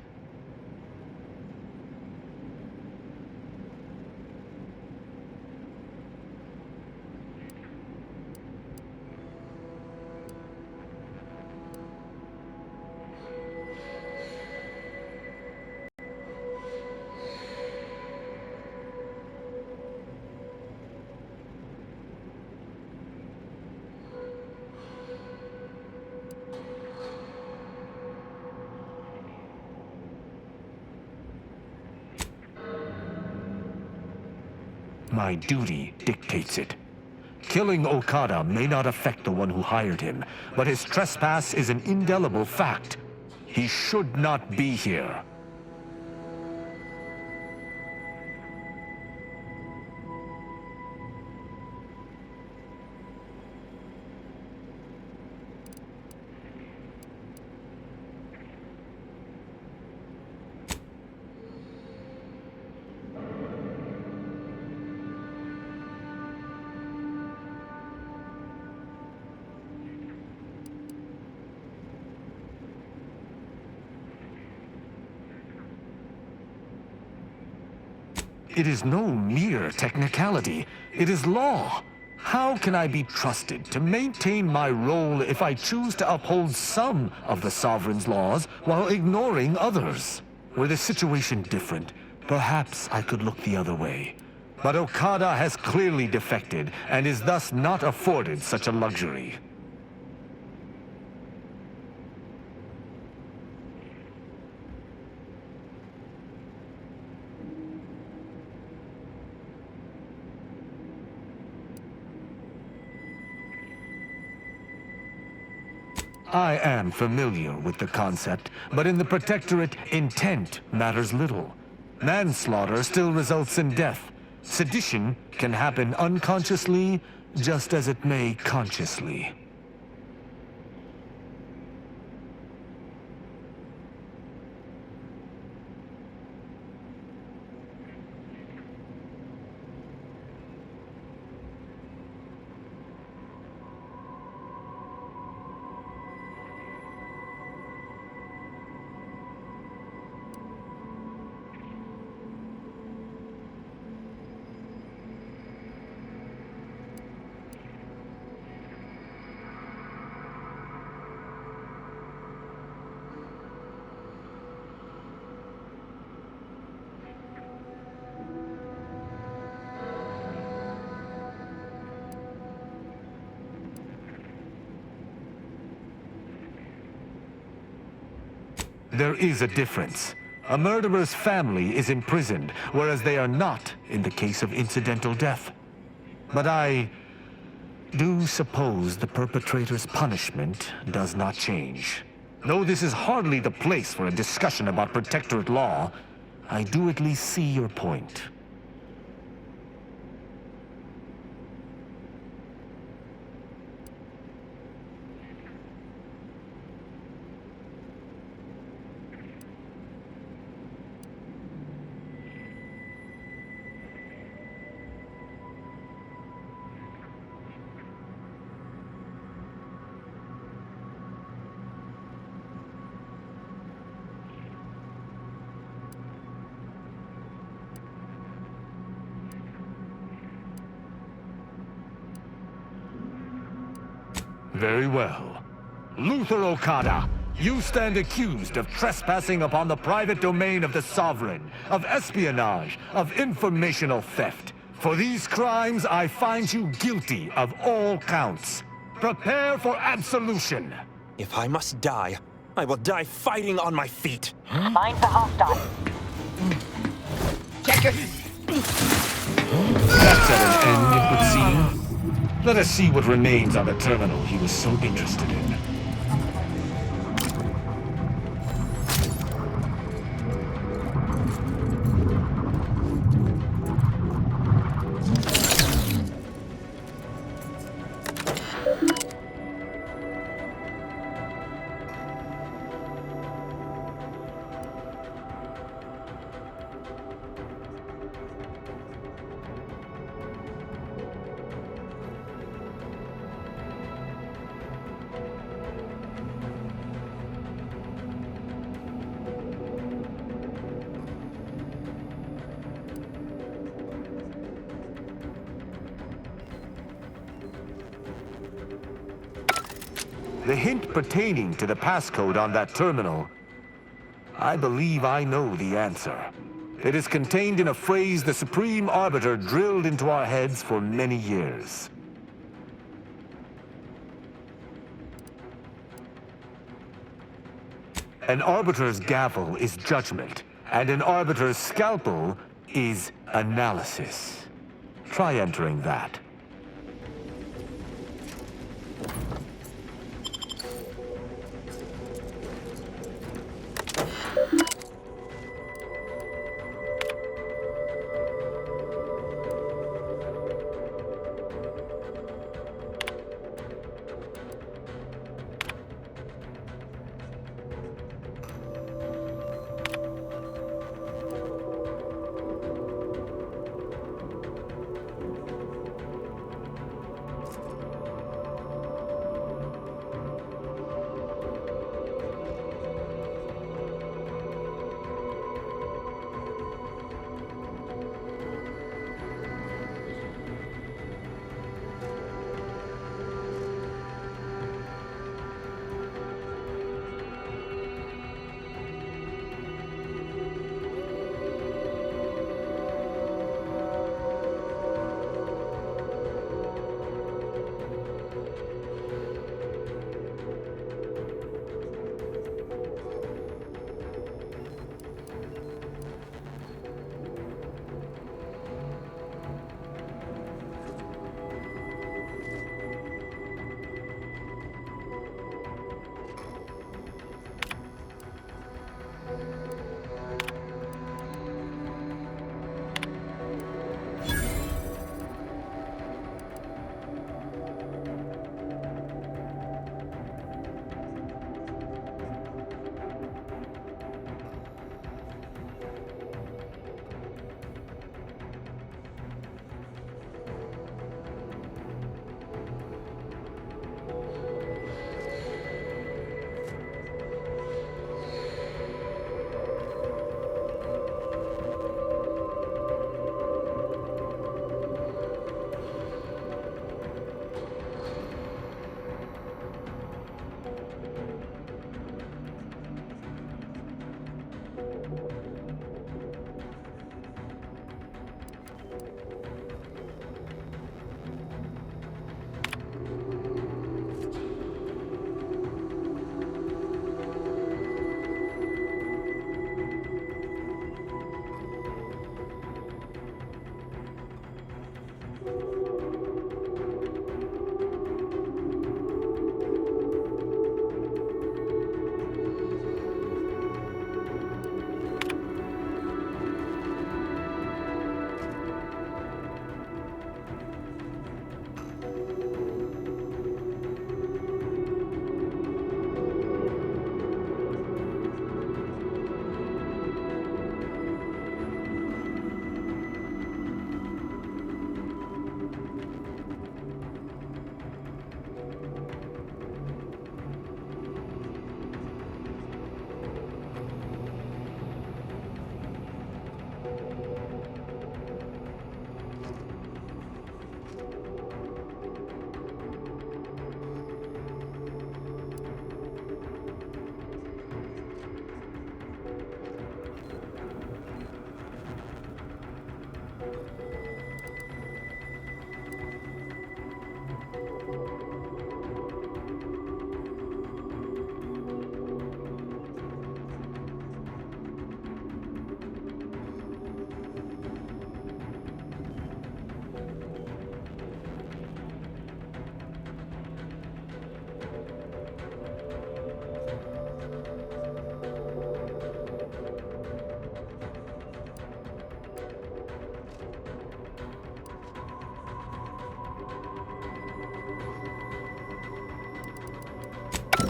My duty dictates it. Killing Okada may not affect the one who hired him, but his trespass is an indelible fact. He should not be here. It is no mere technicality. It is law. How can I be trusted to maintain my role if I choose to uphold some of the Sovereign's laws while ignoring others? Were the situation different, perhaps I could look the other way. But Okada has clearly defected and is thus not afforded such a luxury. I am familiar with the concept, but in the Protectorate, intent matters little. Manslaughter still results in death. Sedition can happen unconsciously, just as it may consciously. There is a difference. A murderer's family is imprisoned, whereas they are not in the case of incidental death. But I do suppose the perpetrator's punishment does not change. Though this is hardly the place for a discussion about Protectorate law, I do at least see your point. Very well. Luther Okada, you stand accused of trespassing upon the private domain of the Sovereign, of espionage, of informational theft. For these crimes, I find you guilty of all counts. Prepare for absolution. If I must die, I will die fighting on my feet. Find the hostile. Check it! That's at an end, it would seem. Let us see what remains on the terminal he was so interested in. The hint pertaining to the passcode on that terminal, I believe I know the answer. It is contained in a phrase the Supreme Arbiter drilled into our heads for many years. An Arbiter's gavel is judgment, and an Arbiter's scalpel is analysis. Try entering that.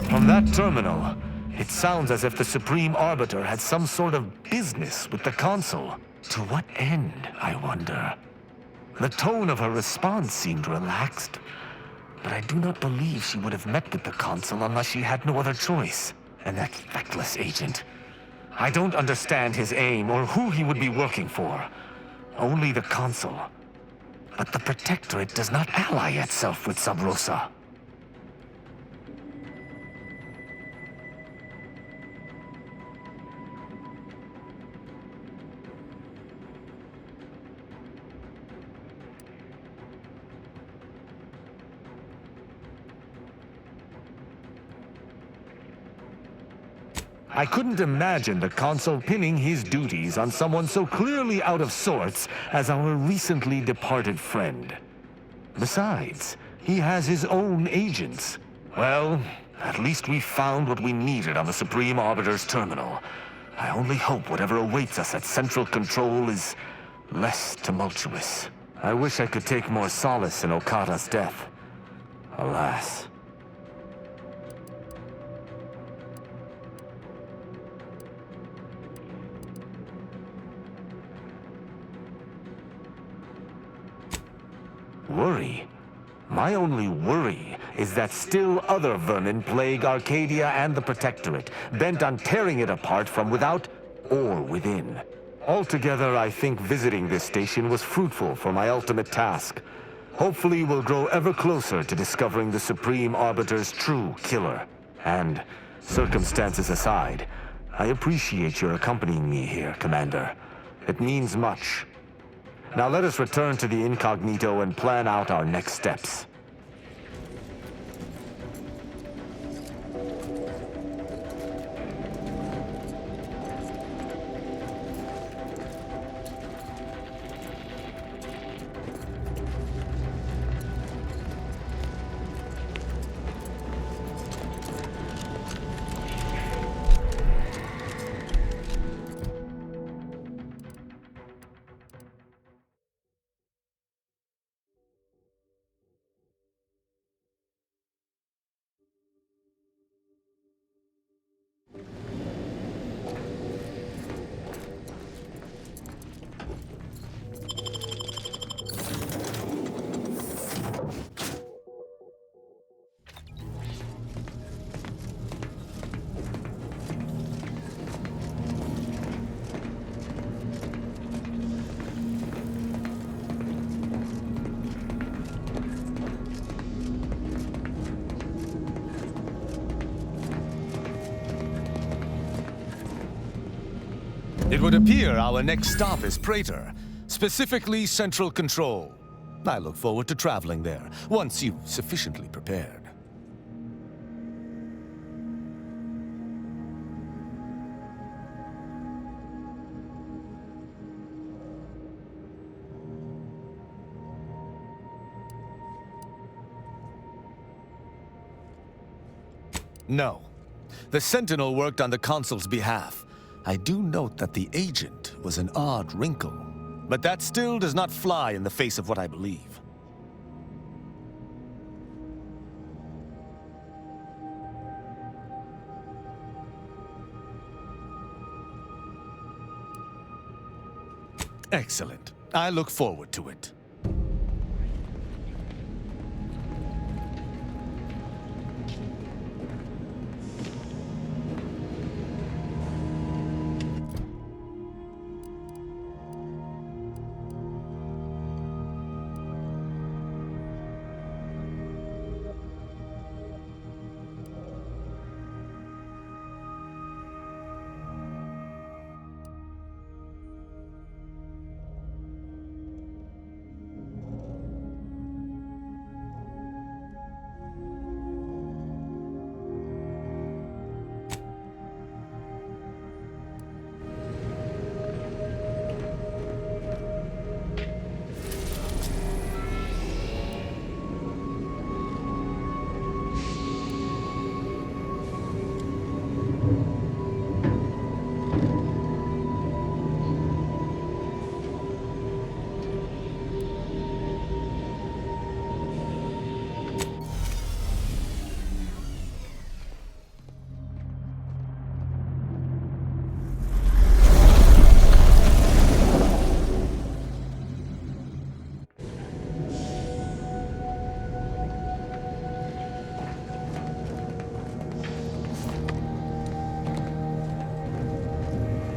From that terminal, it sounds as if the Supreme Arbiter had some sort of business with the Consul. To what end, I wonder? The tone of her response seemed relaxed, but I do not believe she would have met with the Consul unless she had no other choice. And that feckless agent. I don't understand his aim or who he would be working for. Only the Consul. But the Protectorate does not ally itself with Sub Rosa. I couldn't imagine the Consul pinning his duties on someone so clearly out of sorts as our recently departed friend. Besides, he has his own agents. Well, at least we found what we needed on the Supreme Arbiter's terminal. I only hope whatever awaits us at Central Control is less tumultuous. I wish I could take more solace in Okada's death. Alas. Worry? My only worry is that still other vermin plague Arcadia and the Protectorate, bent on tearing it apart from without or within. Altogether, I think visiting this station was fruitful for my ultimate task. Hopefully, we'll grow ever closer to discovering the Supreme Arbiter's true killer. And, circumstances aside, I appreciate your accompanying me here, Commander. It means much. Now let us return to the Incognito and plan out our next steps. It would appear our next stop is Praetor, specifically Central Control. I look forward to traveling there, once you've sufficiently prepared. No. The Sentinel worked on the Consul's behalf. I do note that the agent was an odd wrinkle, but that still does not fly in the face of what I believe. Excellent. I look forward to it.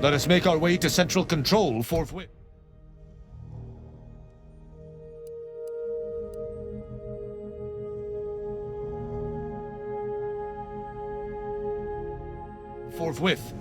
Let us make our way to Central Control forthwith. Forthwith.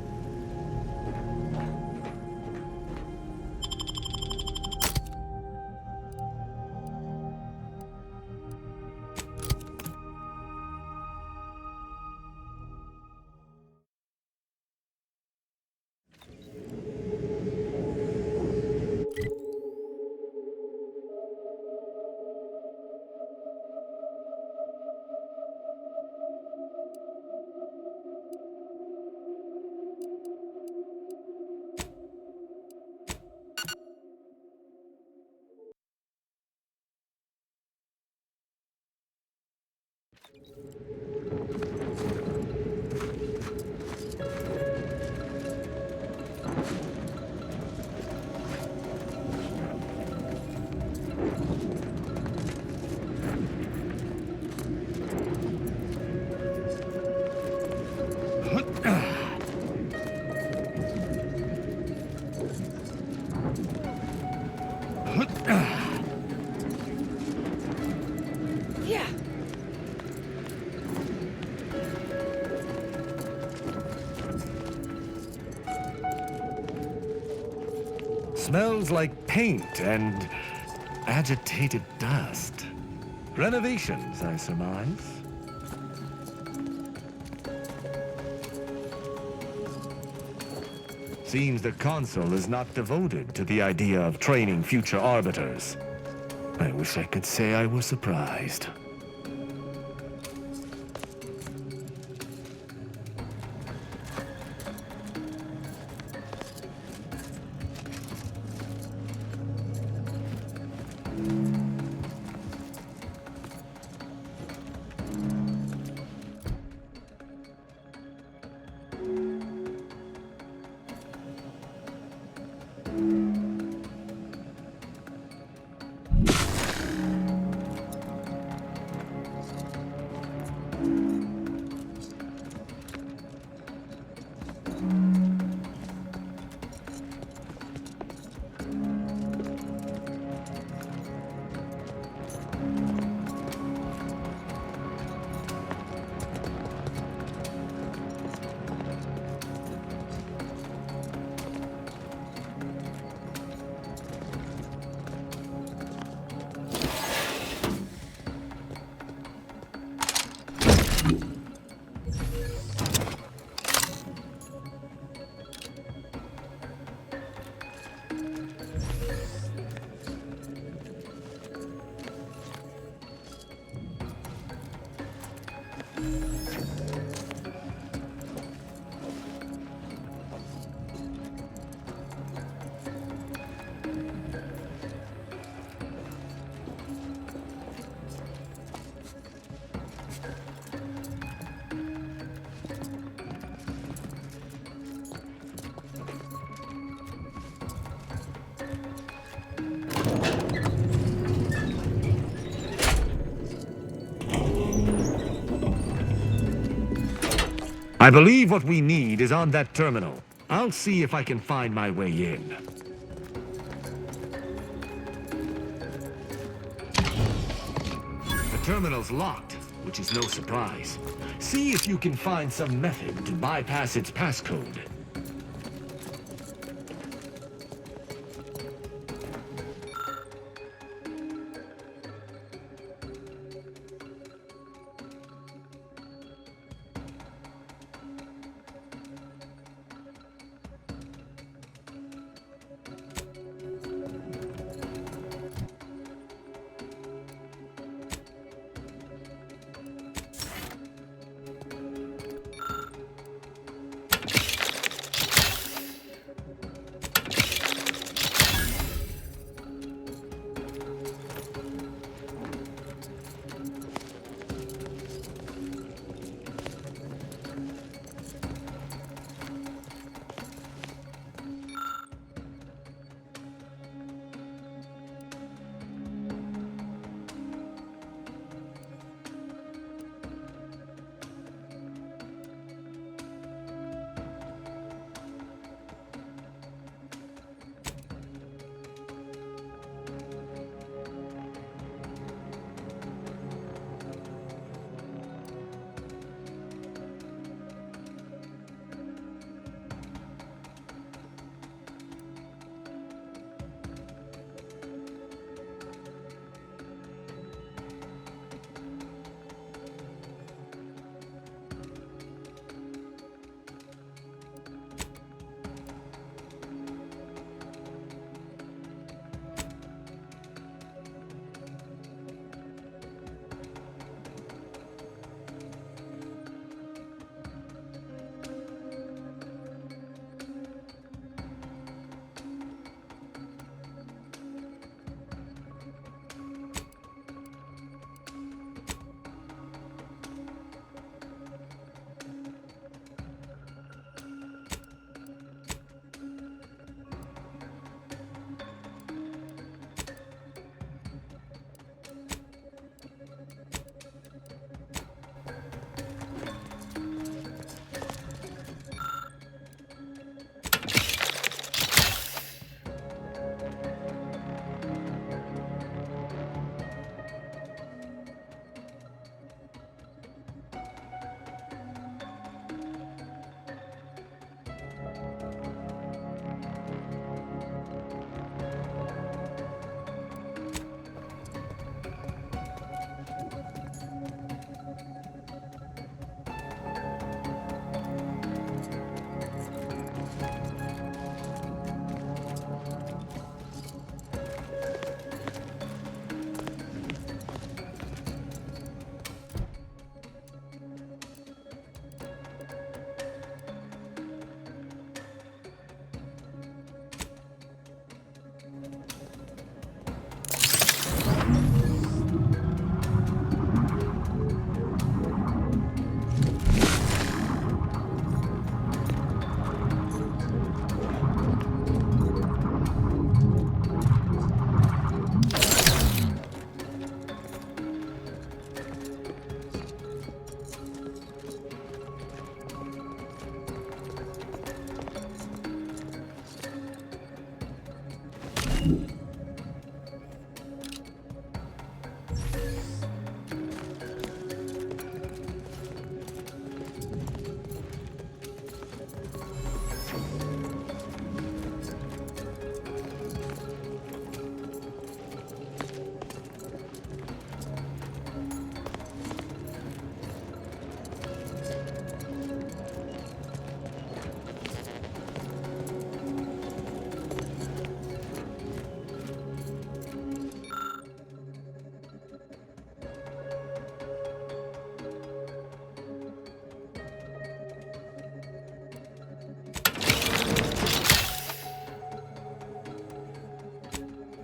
Smells like paint and agitated dust. Renovations, I surmise. Seems the Consul is not devoted to the idea of training future arbiters. I wish I could say I was surprised. I believe what we need is on that terminal. I'll see if I can find my way in. The terminal's locked, which is no surprise. See if you can find some method to bypass its passcode.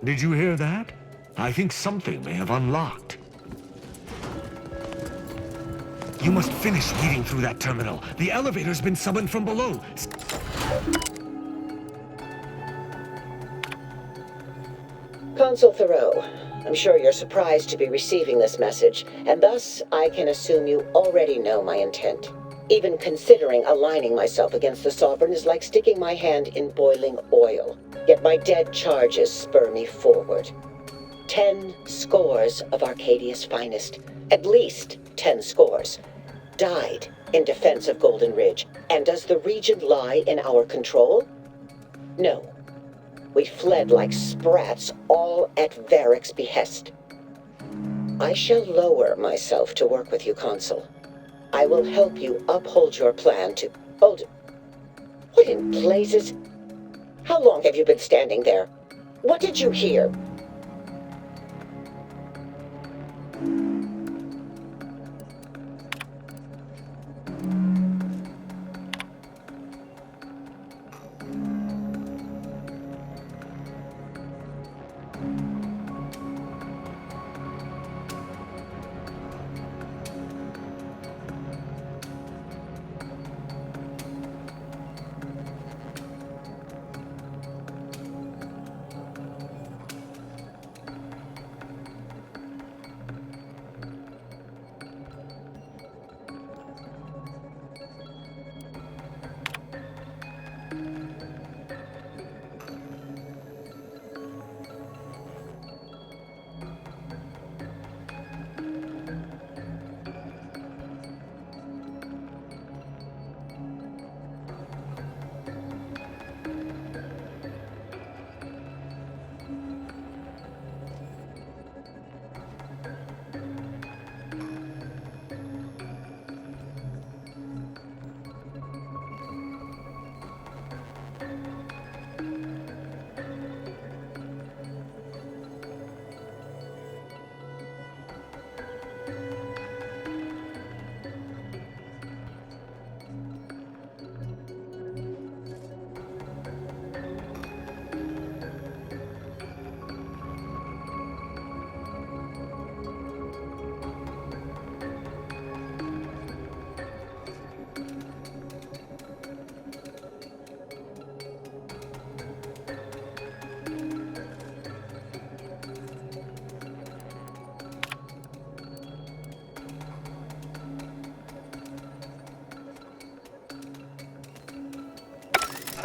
Did you hear that? I think something may have unlocked. You must finish weeding through that terminal. The elevator's been summoned from below. Consul Thoreau, I'm sure you're surprised to be receiving this message, and thus I can assume you already know my intent. Even considering aligning myself against the Sovereign is like sticking my hand in boiling oil. Yet my dead charges spur me forward. 10 scores of Arcadia's finest, at least 10 scores, died in defense of Golden Ridge. And does the region lie in our control? No. We fled like sprats, all at Varric's behest. I shall lower myself to work with you, Consul. I will help you uphold your plan to... Hold... What in blazes? How long have you been standing there? What did you hear?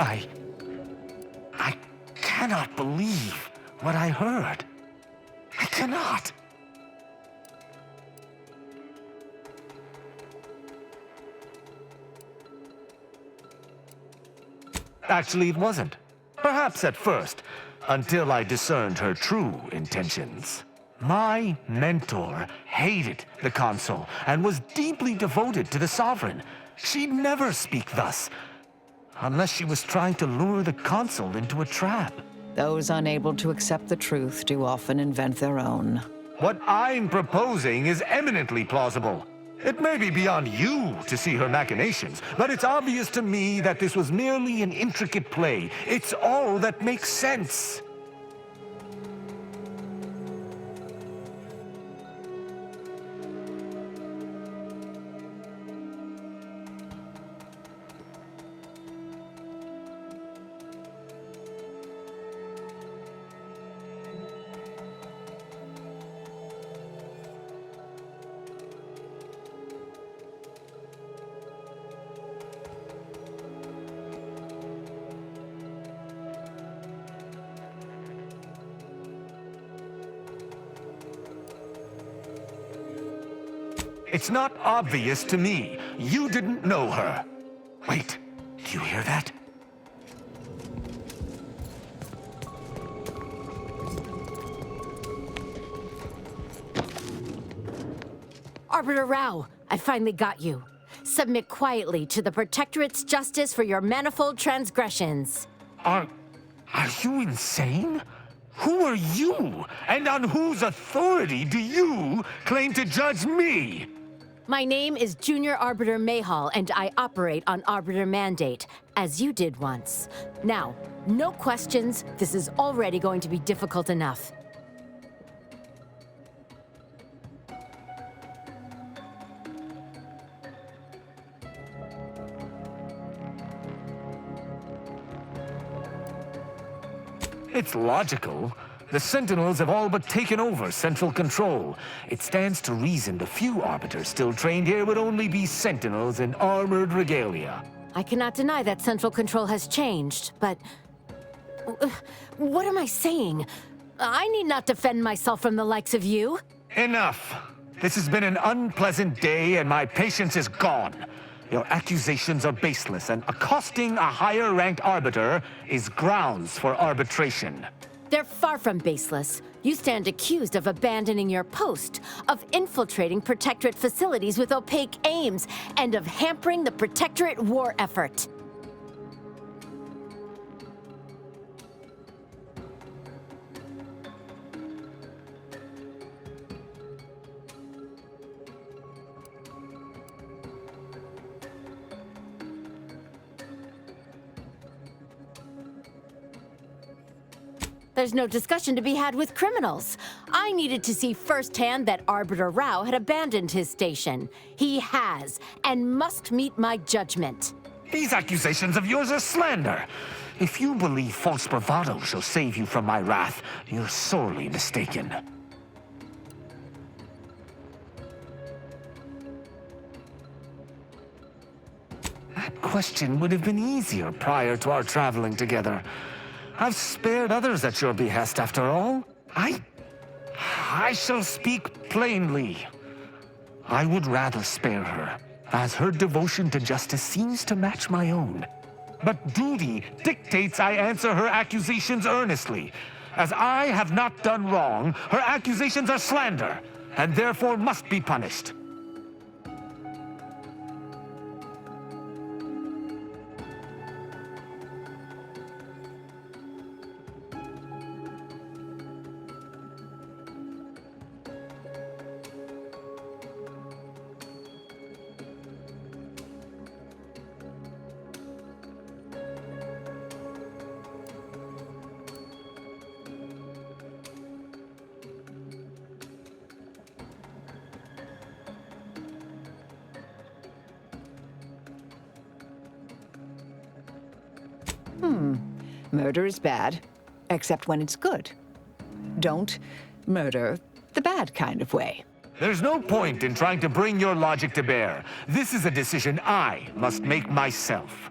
I cannot believe what I heard. I cannot. Actually, it wasn't. Perhaps at first, until I discerned her true intentions. My mentor hated the Consul and was deeply devoted to the Sovereign. She'd never speak thus, unless she was trying to lure the Consul into a trap. Those unable to accept the truth do often invent their own. What I'm proposing is eminently plausible. It may be beyond you to see her machinations, but it's obvious to me that this was merely an intricate play. It's all that makes sense. It's not obvious to me. You didn't know her. Wait, do you hear that? Arbiter Rao, I finally got you. Submit quietly to the Protectorate's justice for your manifold transgressions. Are you insane? Who are you? And on whose authority do you claim to judge me? My name is Junior Arbiter Mayhall, and I operate on Arbiter Mandate, as you did once. Now, no questions. This is already going to be difficult enough. It's logical. The Sentinels have all but taken over Central Control. It stands to reason the few Arbiters still trained here would only be Sentinels in armored regalia. I cannot deny that Central Control has changed, but... what am I saying? I need not defend myself from the likes of you. Enough! This has been an unpleasant day, and my patience is gone. Your accusations are baseless, and accosting a higher-ranked Arbiter is grounds for arbitration. They're far from baseless. You stand accused of abandoning your post, of infiltrating Protectorate facilities with opaque aims, and of hampering the Protectorate war effort. There's no discussion to be had with criminals. I needed to see firsthand that Arbiter Rao had abandoned his station. He has, and must meet my judgment. These accusations of yours are slander. If you believe false bravado shall save you from my wrath, you're sorely mistaken. That question would have been easier prior to our traveling together. I've spared others at your behest, after all. I shall speak plainly. I would rather spare her, as her devotion to justice seems to match my own. But duty dictates I answer her accusations earnestly. As I have not done wrong, her accusations are slander, and therefore must be punished. Murder is bad, except when it's good. Don't murder the bad kind of way. There's no point in trying to bring your logic to bear. This is a decision I must make myself.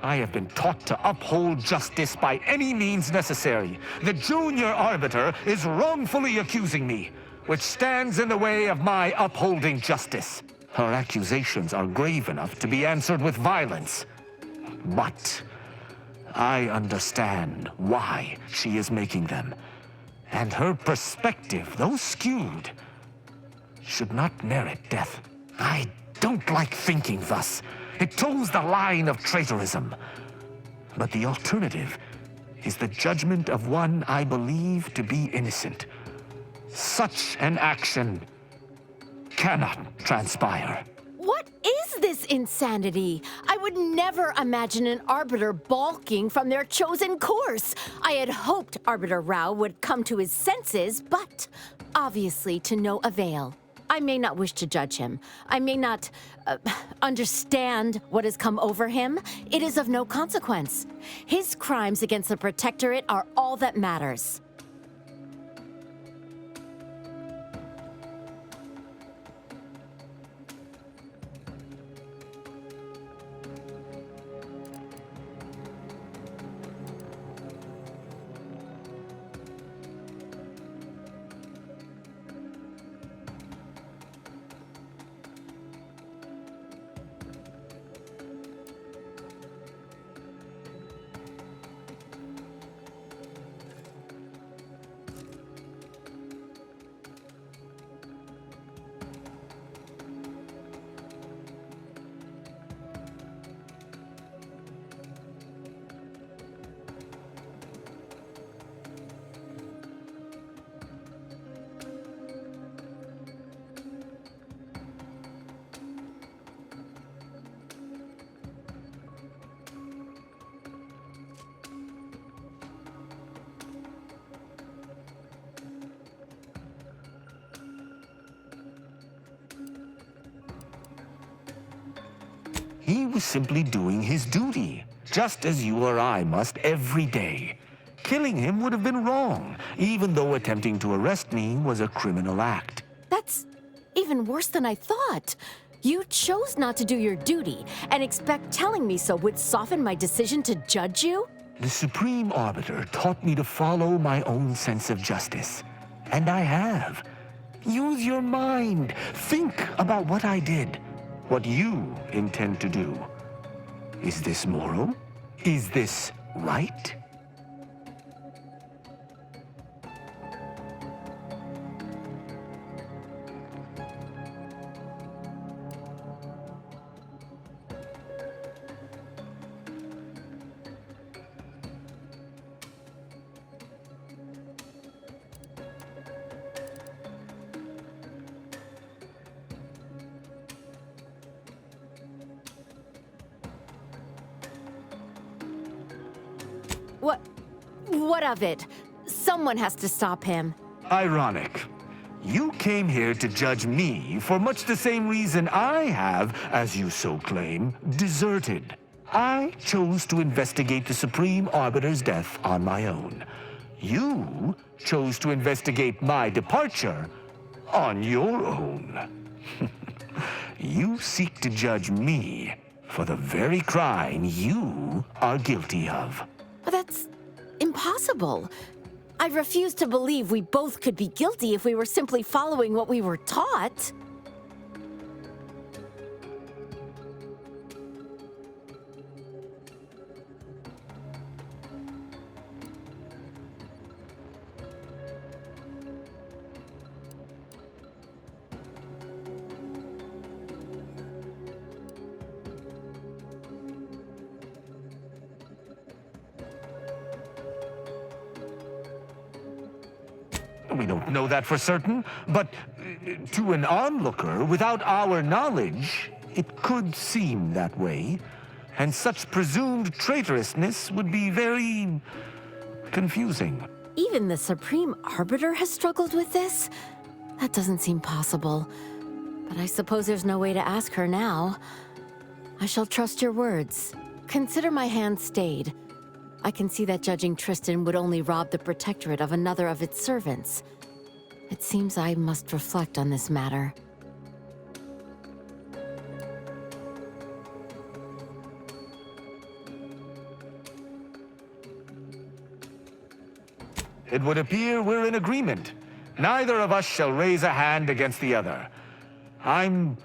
I have been taught to uphold justice by any means necessary. The Junior Arbiter is wrongfully accusing me, which stands in the way of my upholding justice. Her accusations are grave enough to be answered with violence. But I understand why she is making them. And her perspective, though skewed, should not merit death. I don't like thinking thus. It toes the line of traitorism. But the alternative is the judgment of one I believe to be innocent. Such an action cannot transpire. What is this insanity? I would never imagine an Arbiter balking from their chosen course. I had hoped Arbiter Rao would come to his senses, but obviously to no avail. I may not wish to judge him. I may not understand what has come over him. It is of no consequence. His crimes against the Protectorate are all that matters. He was simply doing his duty, just as you or I must every day. Killing him would have been wrong, even though attempting to arrest me was a criminal act. That's even worse than I thought. You chose not to do your duty, and expect telling me so would soften my decision to judge you? The Supreme Arbiter taught me to follow my own sense of justice. And I have. Use your mind. Think about what I did. What you intend to do. Is this moral? Is this right? What of it? Someone has to stop him. Ironic. You came here to judge me for much the same reason I have, as you so claim, deserted. I chose to investigate the Supreme Arbiter's death on my own. You chose to investigate my departure on your own. You seek to judge me for the very crime you are guilty of. But that's impossible. I refuse to believe we both could be guilty if we were simply following what we were taught. We don't know that for certain, but to an onlooker, without our knowledge, it could seem that way. And such presumed traitorousness would be very confusing. Even the Supreme Arbiter has struggled with this? That doesn't seem possible. But I suppose there's no way to ask her now. I shall trust your words. Consider my hand stayed. I can see that judging Tristan would only rob the Protectorate of another of its servants. It seems I must reflect on this matter. It would appear we're in agreement. Neither of us shall raise a hand against the other. I'm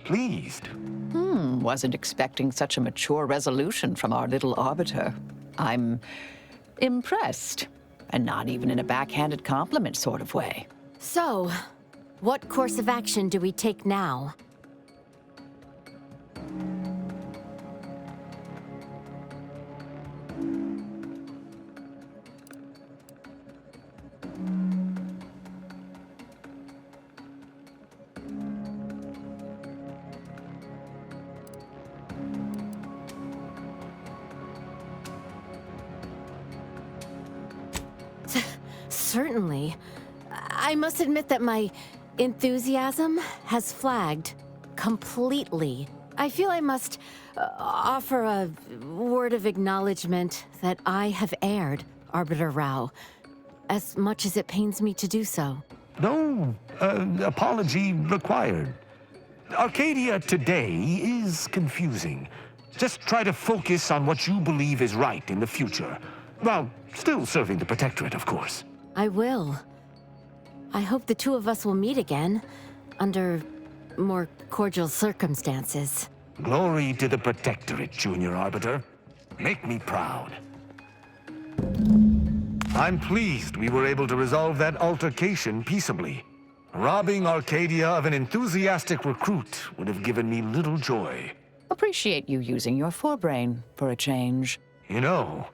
pleased. Wasn't expecting such a mature resolution from our little arbiter. I'm impressed, and not even in a backhanded compliment sort of way. So, What course of action do we take now? Certainly. I must admit that my enthusiasm has flagged completely. I feel I must offer a word of acknowledgement that I have erred, Arbiter Rao, as much as it pains me to do so. No apology required. Arcadia today is confusing. Just try to focus on what you believe is right in the future. While still serving the Protectorate, of course. I will. I hope the two of us will meet again, under more cordial circumstances. Glory to the Protectorate, Junior Arbiter. Make me proud. I'm pleased we were able to resolve that altercation peaceably. Robbing Arcadia of an enthusiastic recruit would have given me little joy. Appreciate you using your forebrain for a change. You know,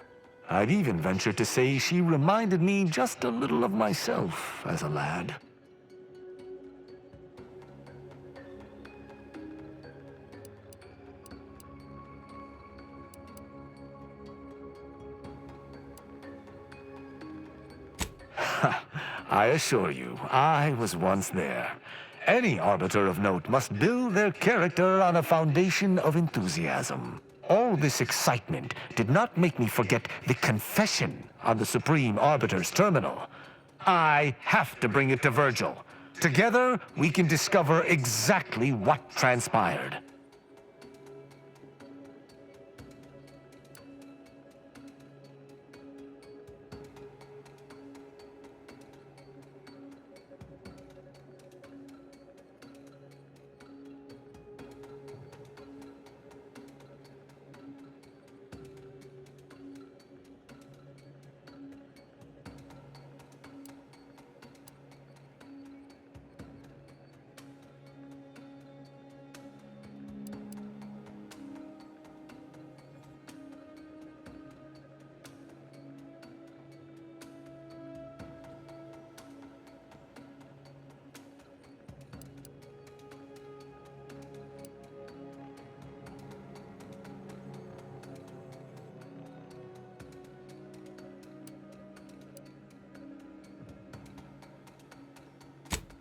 I'd even venture to say she reminded me just a little of myself as a lad. I assure you, I was once there. Any arbiter of note must build their character on a foundation of enthusiasm. All this excitement did not make me forget the confession on the Supreme Arbiter's terminal. I have to bring it to Virgil. Together, we can discover exactly what transpired.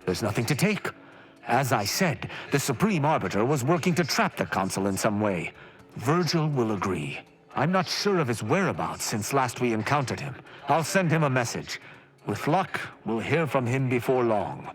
There's nothing to take. As I said, the Supreme Arbiter was working to trap the Consul in some way. Virgil will agree. I'm not sure of his whereabouts since last we encountered him. I'll send him a message. With luck, we'll hear from him before long.